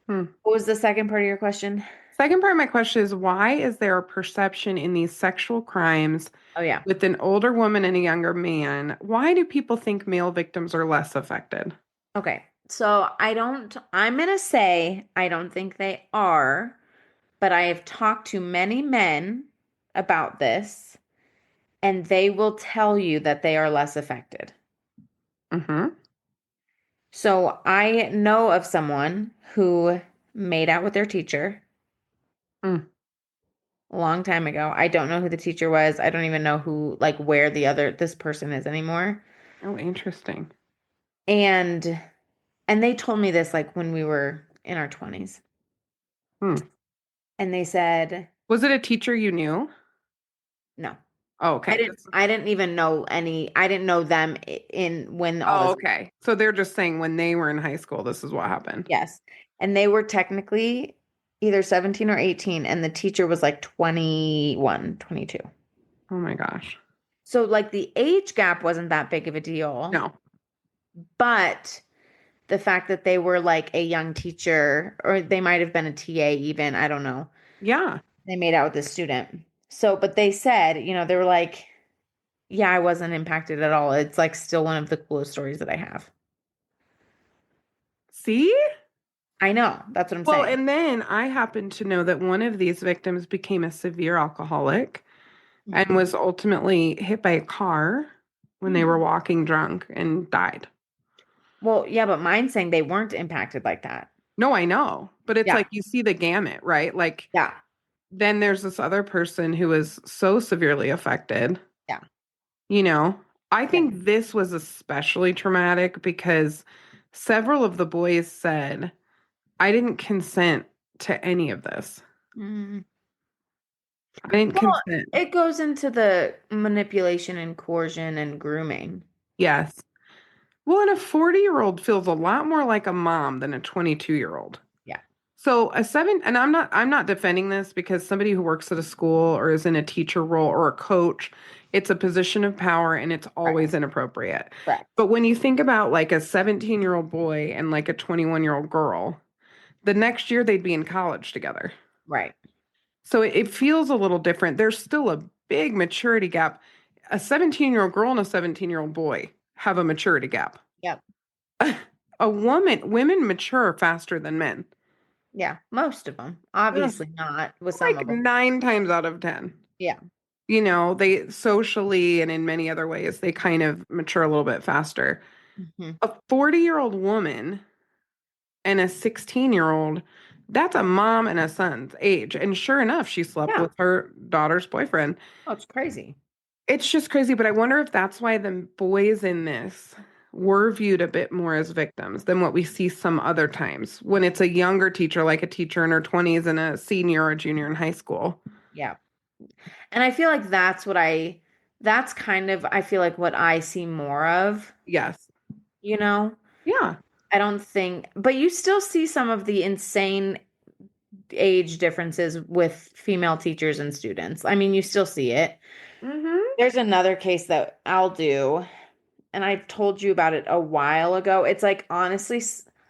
Hmm. What was the second part of your question? Second part of my question is why is there a perception in these sexual crimes Oh, yeah. with an older woman and a younger man? Why do people think male victims are less affected? Okay. So I'm going to say I don't think they are, but I have talked to many men about this, and they will tell you that they are less affected. Mm-hmm. So I know of someone who made out with their teacher Mm. a long time ago. I don't know who the teacher was. I don't even know who, like, where this person is anymore. Oh, interesting. And they told me this like when we were in our 20s. Hmm. And they said, Was it a teacher you knew? no. Oh, I okay. didn't I didn't even know I didn't know them in when all Oh, this. okay. So they're just saying when they were in high school, this is what happened. Yes. And they were technically either 17 or 18, and the teacher was like 21, 22. Oh my gosh. So like the age gap wasn't that big of a deal, No. but the fact that they were like a young teacher, or they might have been a TA even, I don't know. Yeah. They made out with the student. So, but they said, they were like, yeah, I wasn't impacted at all. It's like still one of the coolest stories that I have. See? I know. That's what I'm Well, saying. and then I happen to know that one of these victims became a severe alcoholic and Mhm. was ultimately hit by a car when they were Hmm. walking drunk and died. Well, yeah, but mine's saying they weren't impacted like that. No, I know, but it's Yeah. like you see the gamut, right? Like Yeah. then there's this other person who was so severely affected, Yeah. you know. I Yeah. think this was especially traumatic because several of the boys said, I didn't consent to any of this. Mm. I didn't Well, consent. it goes into the manipulation and coercion and grooming. Yes. Well, and a 40-year-old feels a lot more like a mom than a 22-year-old. Yeah. So and I'm not defending this because somebody who works at a school or is in a teacher role or a coach, it's a position of power and it's Right. always inappropriate. Correct. But when you think about like a 17-year-old boy and like a 21-year-old girl, the next year they'd be in college together. Right. So it feels a little different. There's still a big maturity gap. A 17-year-old girl and a 17-year-old boy have a maturity gap. Yep. Women mature faster than men. Yeah. Most of them. Ugh. Obviously not with some Like of them. 9 times out of 10. Yeah. They socially and in many other ways, they kind of mature a little bit faster. Hmm. A 40-year-old woman and a 16-year-old, that's a mom and a son's age. And sure enough, she slept Yeah. with her daughter's boyfriend. Oh, it's crazy. It's just crazy, but I wonder if that's why the boys in this were viewed a bit more as victims than what we see some other times when it's a younger teacher, like a teacher in her 20s and a senior or a junior in high school. Yeah. And I feel like that's kind of, I feel like what I see more of, Yes. you know? Yeah. I don't think, but you still see some of the insane age differences with female teachers and students. I mean, you still see it. Mm-hmm. There's another case that I'll do, and I told you about it a while ago. It's like, honestly,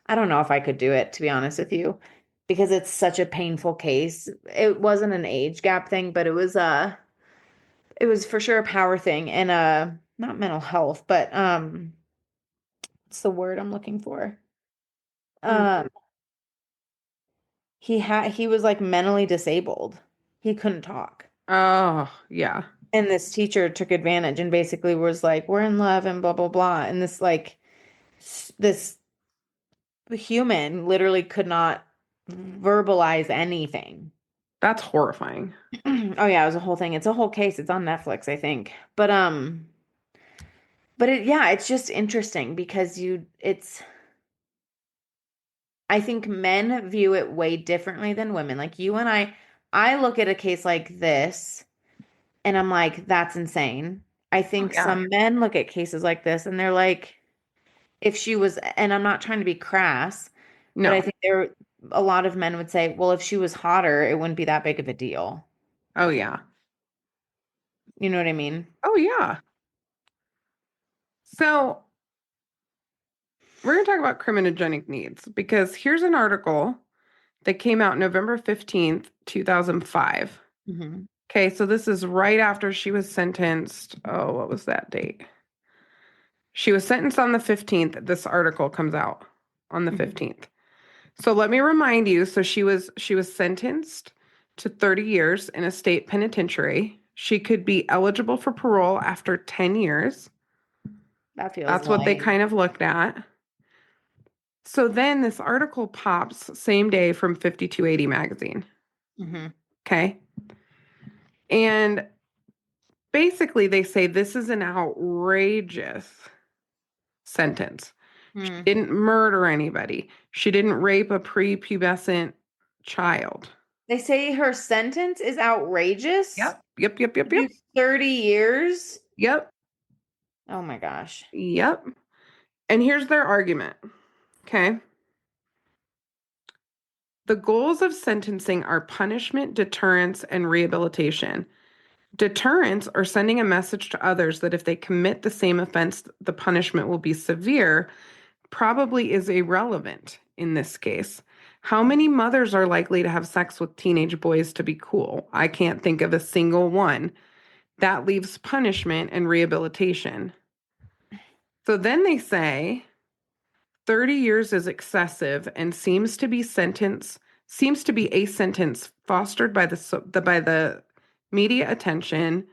I don't know if I could do it, to be honest with you, because it's such a painful case. It wasn't an age gap thing, but it was for sure a power thing and not mental health, but what's the word I'm looking for? Mm. Um he was like mentally disabled. He couldn't talk. Oh, yeah. And this teacher took advantage and basically was like, "We're in love," and blah blah blah. And this like this human literally could not verbalize anything. That's horrifying. Oh yeah, it was a whole thing. It's a whole case. It's on Netflix, I think. But yeah, it's just interesting because I think men view it way differently than women. Like you and I look at a case like this and I'm like, that's insane. I Oh, think yeah. some men look at cases like this and they're like, if she was, and I'm not trying to be crass, but I No. think a lot of men would say, well, if she was hotter, it wouldn't be that big of a deal. Oh, yeah. You know what I mean? Oh, yeah. So we're going to talk about criminogenic needs because here's an article that came out November 15th, 2005. Hmm. Okay, so this is right after she was sentenced. Oh, what was that date? She was sentenced on the 15th. This article comes out on the Hmm. 15th. So let me remind you, so she was sentenced to 30 years in a state penitentiary. She could be eligible for parole after 10 years. That feels That's what they like, kind of looked at. So then this article pops same day from 5280 magazine. hmm. Okay. And basically they say this is an outrageous sentence. She Hmm. didn't murder anybody. She didn't rape a prepubescent child. They say her sentence is outrageous. Yep. Yep. Yep. Yep. To do Yep. 30 years. Yep. Oh my gosh. Yep. And here's their argument. Okay. The goals of sentencing are punishment, deterrence, and rehabilitation. Deterrence, or sending a message to others that if they commit the same offense, the punishment will be severe, probably is irrelevant in this case. How many mothers are likely to have sex with teenage boys to be cool? I can't think of a single one. That leaves punishment and rehabilitation. So then they say 30 years is excessive and seems to be a sentence fostered by the media attention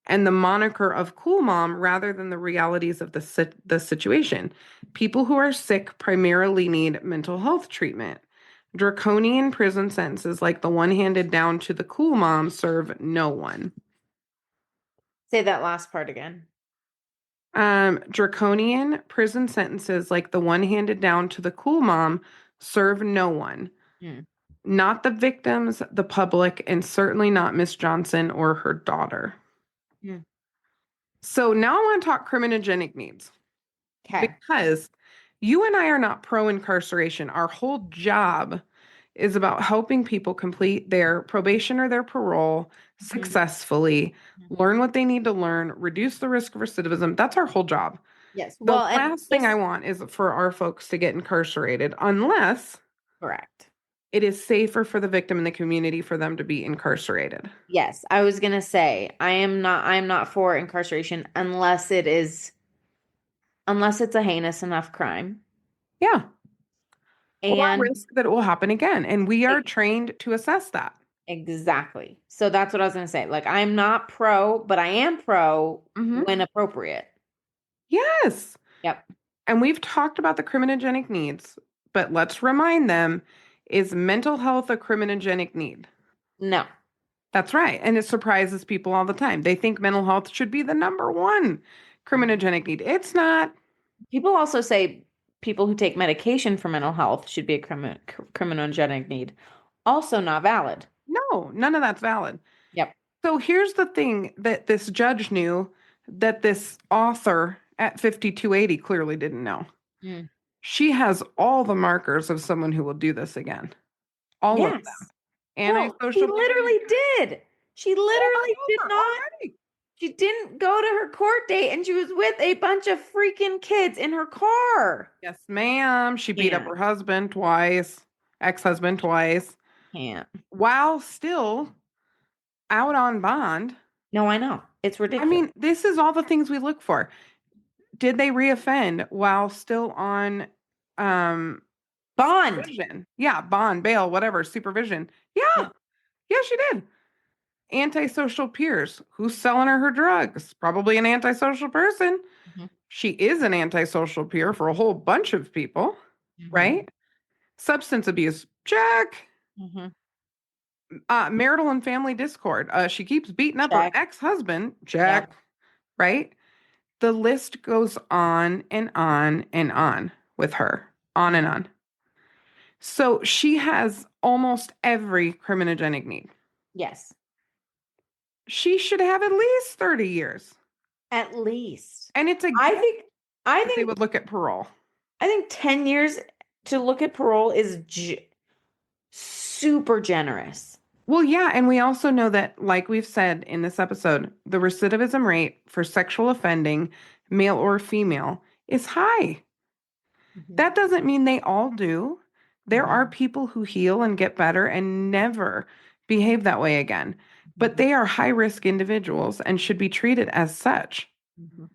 and the moniker of cool mom rather than the realities of the situation. People who are sick primarily need mental health treatment. Draconian prison sentences like the one handed down to the cool mom serve no one. Say that last part again. Draconian prison sentences like the one handed down to the cool mom serve no one. Hmm. Not the victims, the public, and certainly not Miss Johnson or her daughter. Hmm. So now I want to talk criminogenic needs. Okay. Because you and I are not pro incarceration. Our whole job is about helping people complete their probation or their parole successfully, learn what they need to learn, reduce the risk of recidivism. That's our whole job. Yes. The Well, and last thing I want is for our folks to get incarcerated unless correct. it is safer for the victim and the community for them to be incarcerated. Yes, I was gonna say I'm not for incarceration unless it's a heinous enough crime. Yeah. Or And risk that it will happen again. And we are trained to assess that. exactly. So that's what I was gonna say. Like I'm not pro, but I am pro Hmm. when appropriate. Yes. Yep. And we've talked about the criminogenic needs, but let's remind them, is mental health a criminogenic need? No. That's right. And it surprises people all the time. They think mental health should be the number one criminogenic need. It's not. People also say people who take medication for mental health should be a criminogenic need. Also not valid. No, none of that's valid. Yep. So here's the thing that this judge knew that this author at 5280 clearly didn't know. Mm. She has all the markers of someone who will do this again. All of them. Yes. Well, she Antisocial literally behavior. did. She Over literally and did over not. already. She didn't go to her court date and she was with a bunch of freaking kids in her car. Yes, ma'am. She beat up Can't. her husband twice, ex-husband twice, Can't. while still out on bond. No, I know. It's I ridiculous. mean, this is all the things we look for. Did they reoffend while still on Bond. supervision? Yeah, bond, bail, whatever, supervision. Yeah, Yeah. yeah, she did. Antisocial peers. Who's selling her drugs? Probably an antisocial person. Mhm. She is an antisocial peer for a whole bunch of people, Mhm. right? Substance abuse. Check. Mhm. Marital and family discord. She keeps beating up her Check. ex-husband. Yep. Check. Right? The list goes on and on and on with her. On and on. So she has almost every criminogenic need. Yes. She should have at least 30 years. At least. And it's a I gift think I that they think would look at parole. I think 10 years to look at parole is super generous. Well, yeah, and we also know that, like we've said in this episode, the recidivism rate for sexual offending, male or female, is high. Mhm. That doesn't mean they all do. There are Mhm. people who heal and get better and never behave that way again, but Mhm. they are high risk individuals and should be treated as such. Mhm.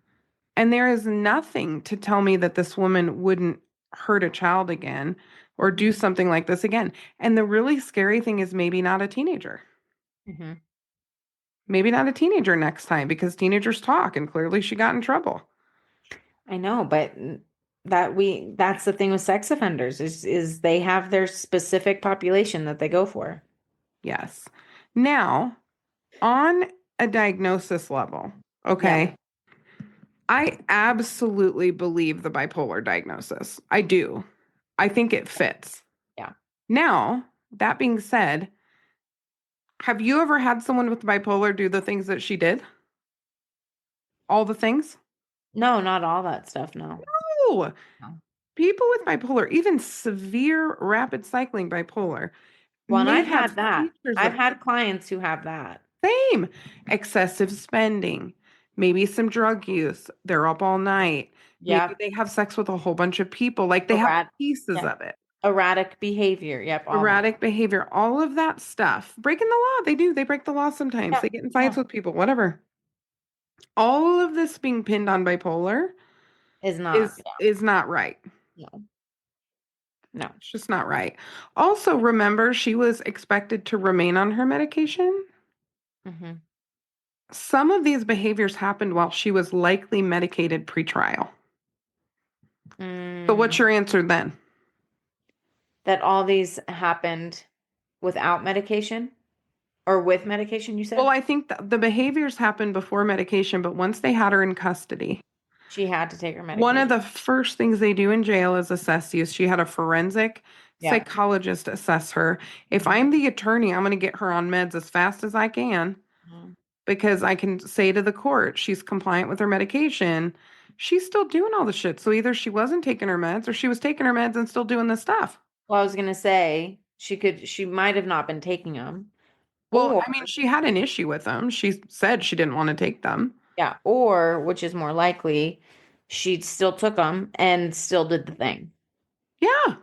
And there is nothing to tell me that this woman wouldn't hurt a child again or do something like this again. And the really scary thing is maybe not a teenager. Mhm. Maybe not a teenager next time because teenagers talk and clearly she got in trouble. I know, but that's the thing with sex offenders is they have their specific population that they go for. Yes. Now, on a diagnosis level, Yep. okay, I absolutely believe the bipolar diagnosis. I do. I think it fits. Yeah. Now, that being said, have you ever had someone with bipolar do the things that she did? All the things? No, not all that stuff, no. No. No. People with bipolar, even severe rapid cycling bipolar, Well, and may I've have had that. features I've of had clients who have that. same excessive spending, maybe some drug use. They're up all night. Maybe Yep. they have sex with a whole bunch of people. Like they have Erratic. pieces Yep. of it. Erratic behavior. Yep. All that. Erratic behavior, all of that stuff. Breaking the law. They do. They break the law sometimes. Yeah. They get in fights Yeah. with people, whatever. All of this being pinned on bipolar Is not. is not right. Yeah. No. No. It's just not right. Also, remember she was expected to remain on her medication. Mm-hmm. Some of these behaviors happened while she was likely medicated pretrial. So what's Mm, your answer then? that all these happened without medication or with medication, you Well, said? I think the behaviors happened before medication, but once they had her in custody, She had to take her one of medication. the first things they do in jail is assess you. She had a forensic Yeah. psychologist assess her. If Mhm. I'm the attorney, I'm going to get her on meds as fast as I can Mhm. because I can say to the court she's compliant with her medication. She's still doing all the shit. So either she wasn't taking her meds or she was taking her meds and still doing the stuff. Well, I was gonna say she might have not been taking them, Well, or I mean, she had an issue with them. She said she didn't want to take them. yeah, or which is more likely, she still took them and still did the thing. Yeah,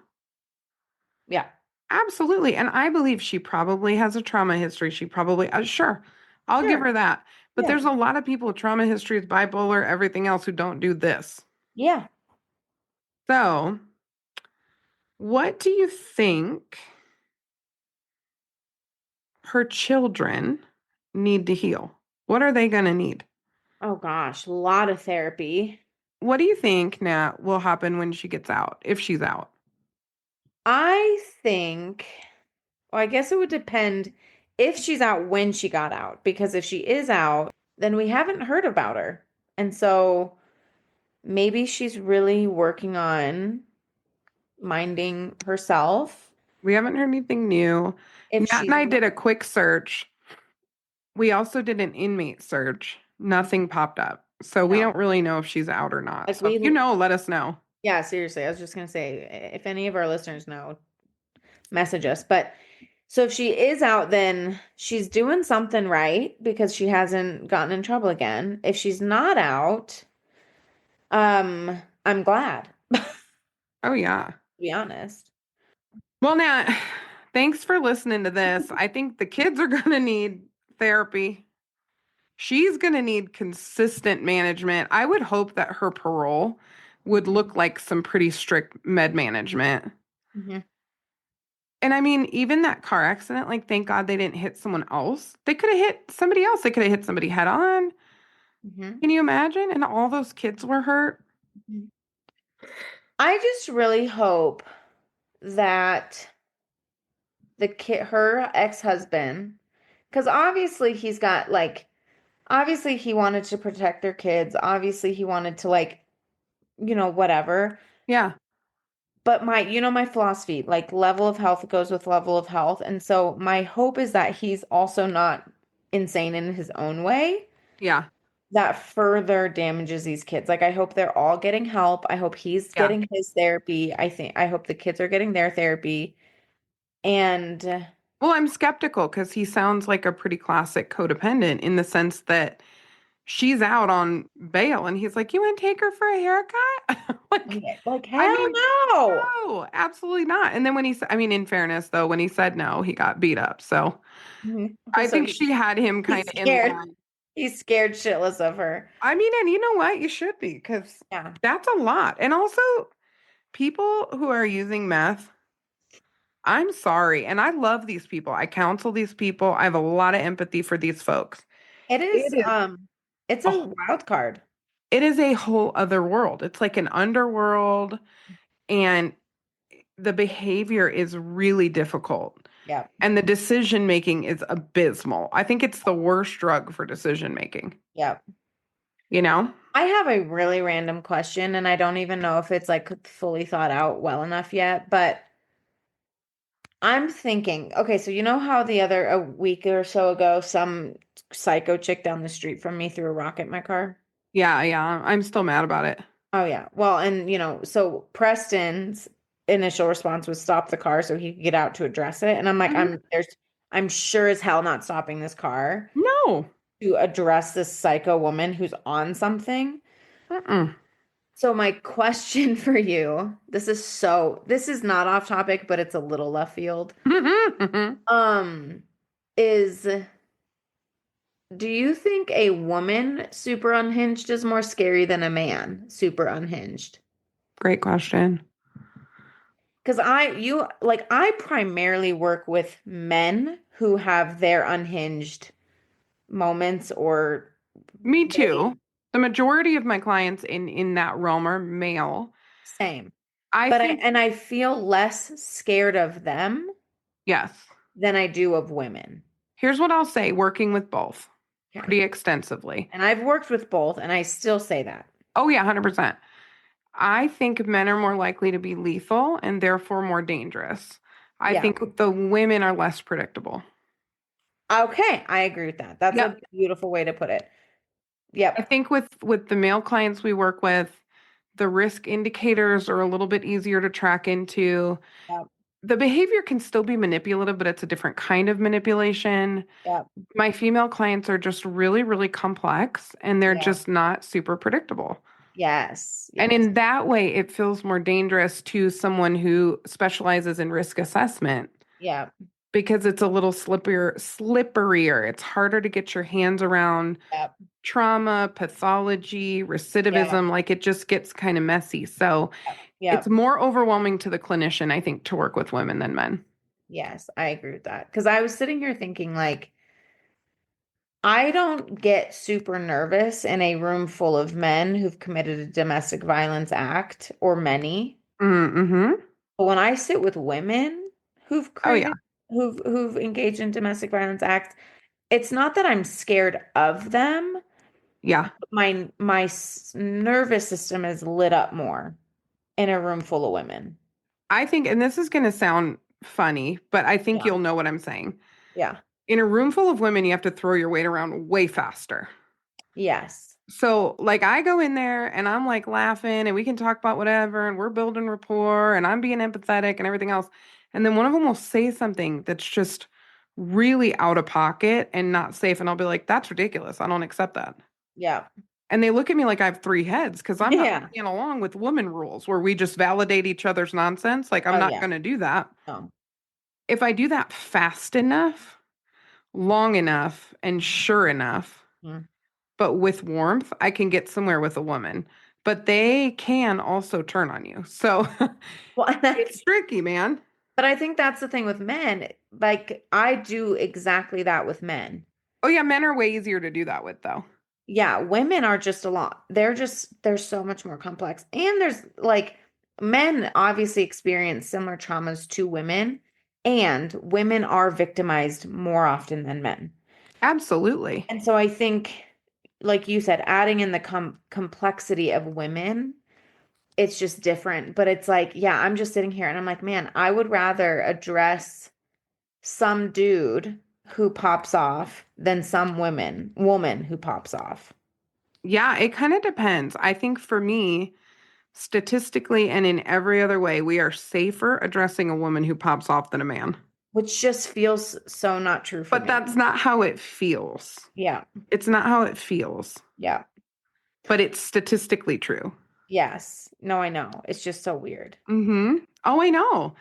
Yeah. absolutely. And I believe she probably has a trauma history. She probably, sure, I'll give Sure. her that. But Yeah. there's a lot of people with trauma histories, bipolar, everything else who don't do this. Yeah. So, what do you think her children need to heal? What are they going to need? Oh gosh, a lot of therapy. What do you think, Nat, will happen when she gets out, if she's out? I think, well, I guess it would depend if she's out when she got out, because if she is out, then we haven't heard about her. And so maybe she's really working on minding herself. We haven't heard anything new. If Nat and she's I not, did a quick search. We also did an inmate search. Nothing popped up. So we no, don't really know if she's out or not. like So if you know, let us know. yeah, seriously, I was just gonna say, if any of our listeners know, message us. But so if she is out, then she's doing something right because she hasn't gotten in trouble again. If she's not out, I'm glad, to Oh, yeah. be honest. Well, Nat, thanks for listening to this. I think the kids are going to need therapy. She's going to need consistent management. I would hope that her parole would look like some pretty strict med management. Mhm. And I mean, even that car accident, like, thank God they didn't hit someone else. They could have hit somebody else. They could have hit somebody head on. Mhm. Can you imagine? And all those kids were hurt. Mhm. I just really hope that the kid, her ex-husband, because obviously he's got like, obviously he wanted to protect their kids. Obviously he wanted to like, whatever. Yeah. But my philosophy, like level of health goes with level of health. And so my hope is that he's also not insane in his own way Yeah. that further damages these kids. Like I hope they're all getting help. I hope he's Yeah. getting his therapy. I hope the kids are getting their therapy. And Well, I'm skeptical because he sounds like a pretty classic codependent in the sense that she's out on bail and he's like, "You want to take her for a haircut?" Like, like I hell mean, no. no, absolutely not. And then when I mean, in fairness, though, when he said no, he got beat up. So Mhm. I So think she had him kind he's of in scared. line. He's scared shitless of her. I mean, and you know what? You should be because Yeah. that's a lot. And also, people who are using meth, I'm sorry. And I love these people. I counsel these people. I have a lot of empathy for these folks. It is It is it's a a wild card. it is a whole other world. It's like an underworld, and the behavior is really difficult. Yeah. And the decision making is abysmal. I think it's the worst drug for decision making, Yeah. you know? I have a really random question, and I don't even know if it's like fully thought out well enough yet, but I'm thinking, okay, so you know how a week or so ago, some psycho chick down the street from me threw a rock at my car? Yeah, yeah. I'm still mad about it. Oh yeah. Well, and so Preston's initial response was stop the car so he could get out to address it. And I'm like, Mhm. I'm sure as hell not stopping this car No. to address this psycho woman who's on something. Mm-mm. So my question for you, this is not off topic, but it's a little left field. Um, is do you think a woman super unhinged is more scary than a man super unhinged? Great question. Because I primarily work with men who have their unhinged moments or Me they too. The majority of my clients in that realm are male. same. I But think I feel less scared of them yes. than I do of women. Here's what I'll say, working with both Okay. pretty extensively. And I've worked with both and I still say that. Oh yeah, 100%. I think men are more likely to be lethal and therefore more dangerous. I Yeah. think the women are less predictable. Okay, I agree with that. That's Yep. a beautiful way to put it. I Yep. think with the male clients we work with, the risk indicators are a little bit easier to track into. Yep. The behavior can still be manipulative, but it's a different kind of manipulation. Yep. My female clients are just really, really complex and they're Yep. just not super predictable. Yes. And Yes. in that way, it feels more dangerous to someone who specializes in risk assessment Yep. because it's a little slipperier. It's harder to get your hands around Yep. trauma, pathology, Yep. recidivism. Like it just gets kind of messy. So it's Yep. more overwhelming to the clinician, I think, to work with women than men. Yes, I agree with that. Because I was sitting here thinking, like, I don't get super nervous in a room full of men who've committed a domestic violence act or many. Mm-hmm. But when I sit with women who've Oh, yeah. created, who've engaged in domestic violence acts, it's not that I'm scared of them. Yeah. My nervous system is lit up more in a room full of women. I think, and this is going to sound funny, but I think Yeah. you'll know what I'm saying. Yeah. In a room full of women, you have to throw your weight around way faster. Yes. So, like, I go in there and I'm like laughing and we can talk about whatever and we're building rapport and I'm being empathetic and everything else. And then one of them will say something that's just really out of pocket and not safe. And I'll be like, that's ridiculous. I don't accept that. Yeah. And they look at me like I have three heads because I'm not Yeah. playing along with woman rules where we just validate each other's nonsense. Like, I'm Oh not yeah. going to do that. No. If I do that fast enough, long enough, and sure enough, Mm. but with warmth, I can get somewhere with a woman. But they can also turn on you. So Well, and it's that's tricky, man. but I think that's the thing with men. Like I do exactly that with men. Oh, yeah, men are way easier to do that with, though. Yeah, women are just a lot. They're so much more complex. And there's like men obviously experience similar traumas to women, and women are victimized more often than men. Absolutely. And so I think, like you said, adding in the complexity of women, it's just different. But it's like, yeah, I'm just sitting here and I'm like, man, I would rather address some dude who pops off than some woman who pops off, Yeah, it kind of depends. I think for me, statistically and in every other way, we are safer addressing a woman who pops off than a man. which just feels so not true for But me. that's not how it feels. Yeah. It's not how it feels, Yeah. but it's statistically true. Yes. No, I know. It's just so weird. Oh, I know.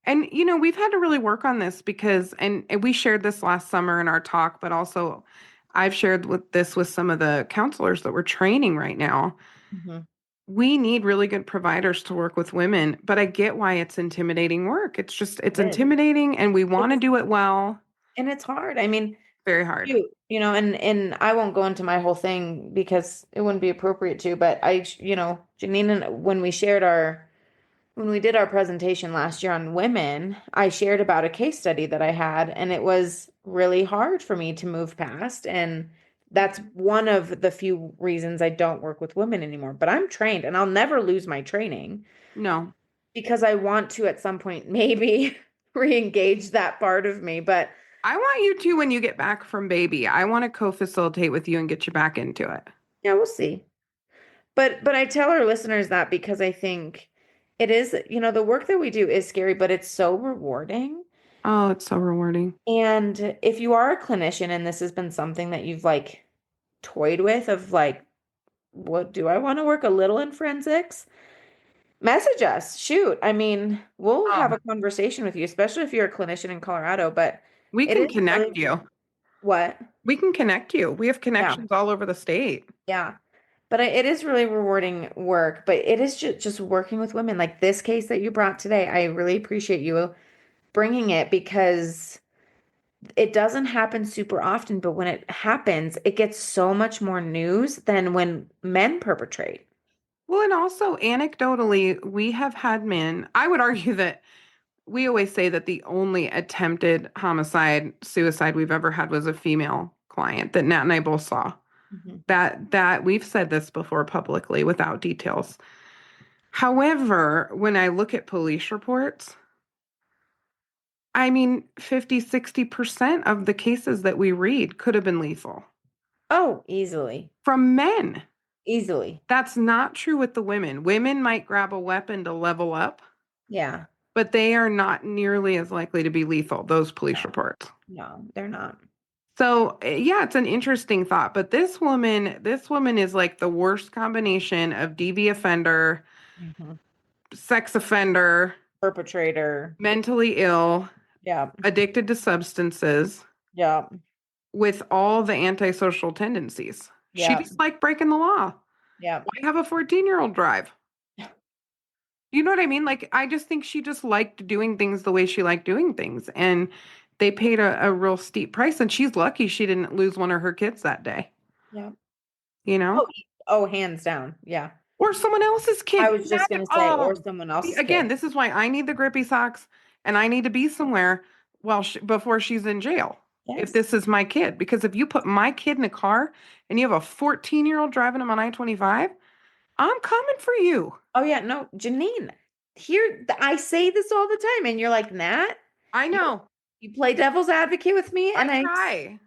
And we've had to really work on this because and we shared this last summer in our talk, but also I've shared with some of the counselors that we're training right now. Hmm. We need really good providers to work with women, but I get why it's intimidating work. It's It is. intimidating and we want to It's do it well. and it's hard. I mean, Very hard. shoot, and I won't go into my whole thing because it wouldn't be appropriate to, but Janine and when we did our presentation last year on women, I shared about a case study that I had, and it was really hard for me to move past. And that's one of the few reasons I don't work with women anymore. But I'm trained and I'll never lose my training No. because I want to at some point maybe re-engage that part of me. But I want you to when you get back from baby. I want to co-facilitate with you and get you back into it. yeah, we'll see. But I tell our listeners that because I think it is, the work that we do is scary, but it's so rewarding. Oh, it's so rewarding. And if you are a clinician and this has been something that you've like toyed with of like, what do I want to work a little in forensics? Message us. Shoot. I mean, we'll have Oh, a conversation with you, especially if you're a clinician in Colorado, but we it can is connect really you. what? We can connect you. We have Yeah. connections all over the state. Yeah. But it is really rewarding work, but it is just working with women. Like this case that you brought today, I really appreciate you bringing it because it doesn't happen super often, but when it happens, it gets so much more news than when men perpetrate. Well, and also anecdotally, we have had men. I would argue that we always say that the only attempted homicide, suicide we've ever had was a female client that Nat and I both saw. Mhm. That we've said this before publicly without details. However, when I look at police reports, I mean, 50, 60% of the cases that we read could have been lethal Oh, easily. from men. Easily. That's not true with the women. Women might grab a weapon to level up, Yeah. but they are not nearly as likely to be lethal, those police No, reports. no, they're not. So, yeah, it's an interesting thought, but this woman is like the worst combination of DV offender, Mhm. sex offender, Perpetrator. mentally ill, Yeah. addicted to substances, Yeah. with all the antisocial tendencies. She Yeah. just liked breaking the law. Yeah. Why have a 14-year-old drive? You know what I mean? Like, I just think she just liked doing things the way she liked doing things. And they paid a real steep price. And she's lucky she didn't lose one of her kids that day, Yeah. you know? Oh, oh, hands down. Yeah. Or someone else's I kid. was just Imagine, gonna say, or oh, someone see, else's again, kid. this is why I need the grippy socks and I need to be somewhere before she's in jail. If Yes. this is my kid, because if you put my kid in a car and you have a 14-year-old driving him on I-25, I'm coming for you. Oh yeah, no, Janine. Here, I say this all the time, and you're like, Nat, I you know. you play devil's advocate with me, I try.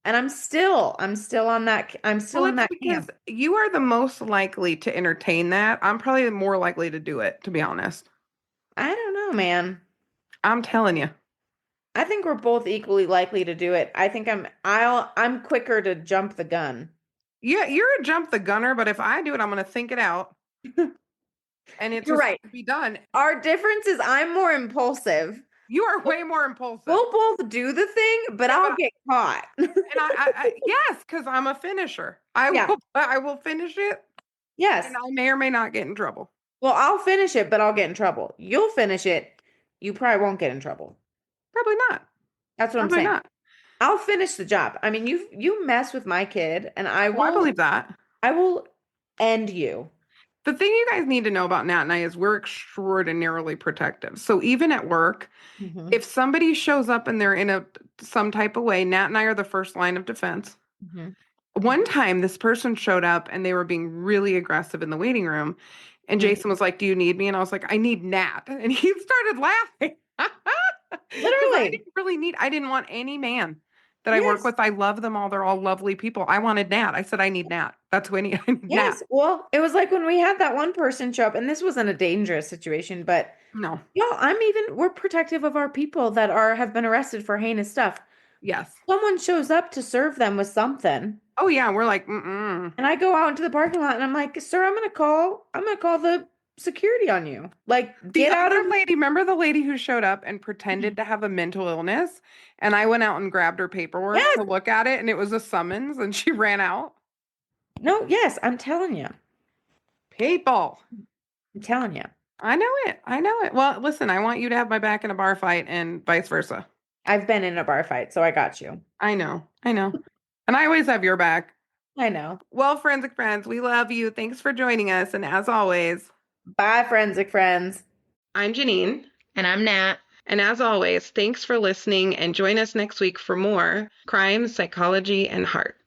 and I'm still on that, I'm Well, still in it's that because camp. you are the most likely to entertain that. I'm probably more likely to do it, to be honest. I don't know, man. I'm telling you. I think we're both equally likely to do it. I think I'm quicker to jump the gun. Yeah, you're a jump the gunner, but if I do it, I'm going to think it out and it You're just right. be done. Our difference is I'm more impulsive. You are way more impulsive. We'll both do the thing, but Yeah, I'll but get caught. and yes, because I'm a finisher. Yeah. I will finish it, and Yes. I may or may not get in trouble. Well, I'll finish it, but I'll get in trouble. You'll finish it. You probably won't get in trouble. Probably not. That's what I'm Probably saying. not. I'll finish the job. I mean, you mess with my kid and Oh, I believe that. I will end you. The thing you guys need to know about Nat and I is we're extraordinarily protective. So even at work, Hmm. if somebody shows up and they're in some type of way, Nat and I are the first line of defense. Hmm. One time this person showed up and they were being really aggressive in the waiting room. And Hmm. Jason was like, "Do you need me?" And I was like, "I need Nat." And he started laughing. Because Literally. I didn't want any man that I work Yes. with. I love them all. They're all lovely people. I wanted Nat. I said, I need Nat. That's who I need. I need Nat. Yes. Well, it was like when we had that one person show up, and this wasn't a dangerous situation, but No. y'all, we're protective of our people that have been arrested for heinous stuff. Yes. Someone shows up to serve them with something. Oh yeah. We're like, mm-mm. And I go out into the parking lot and I'm like, sir, I'm gonna call the security on you. Like, The get out other of. lady, remember the lady who showed up and pretended to have a mental illness? And I went out and grabbed her paperwork Yes. to look at it, and it was a summons, and she ran out. No, yes, I'm telling you. People. I'm telling you. I know it. I know it. Well, listen, I want you to have my back in a bar fight and vice versa. I've been in a bar fight, so I got you. I know. I know. And I always have your back. I know. Well, forensic friends, we love you. Thanks for joining us. And as always, Bye, forensic friends. I'm Janine. And I'm Nat. And as always, thanks for listening and join us next week for more crime, psychology, and heart.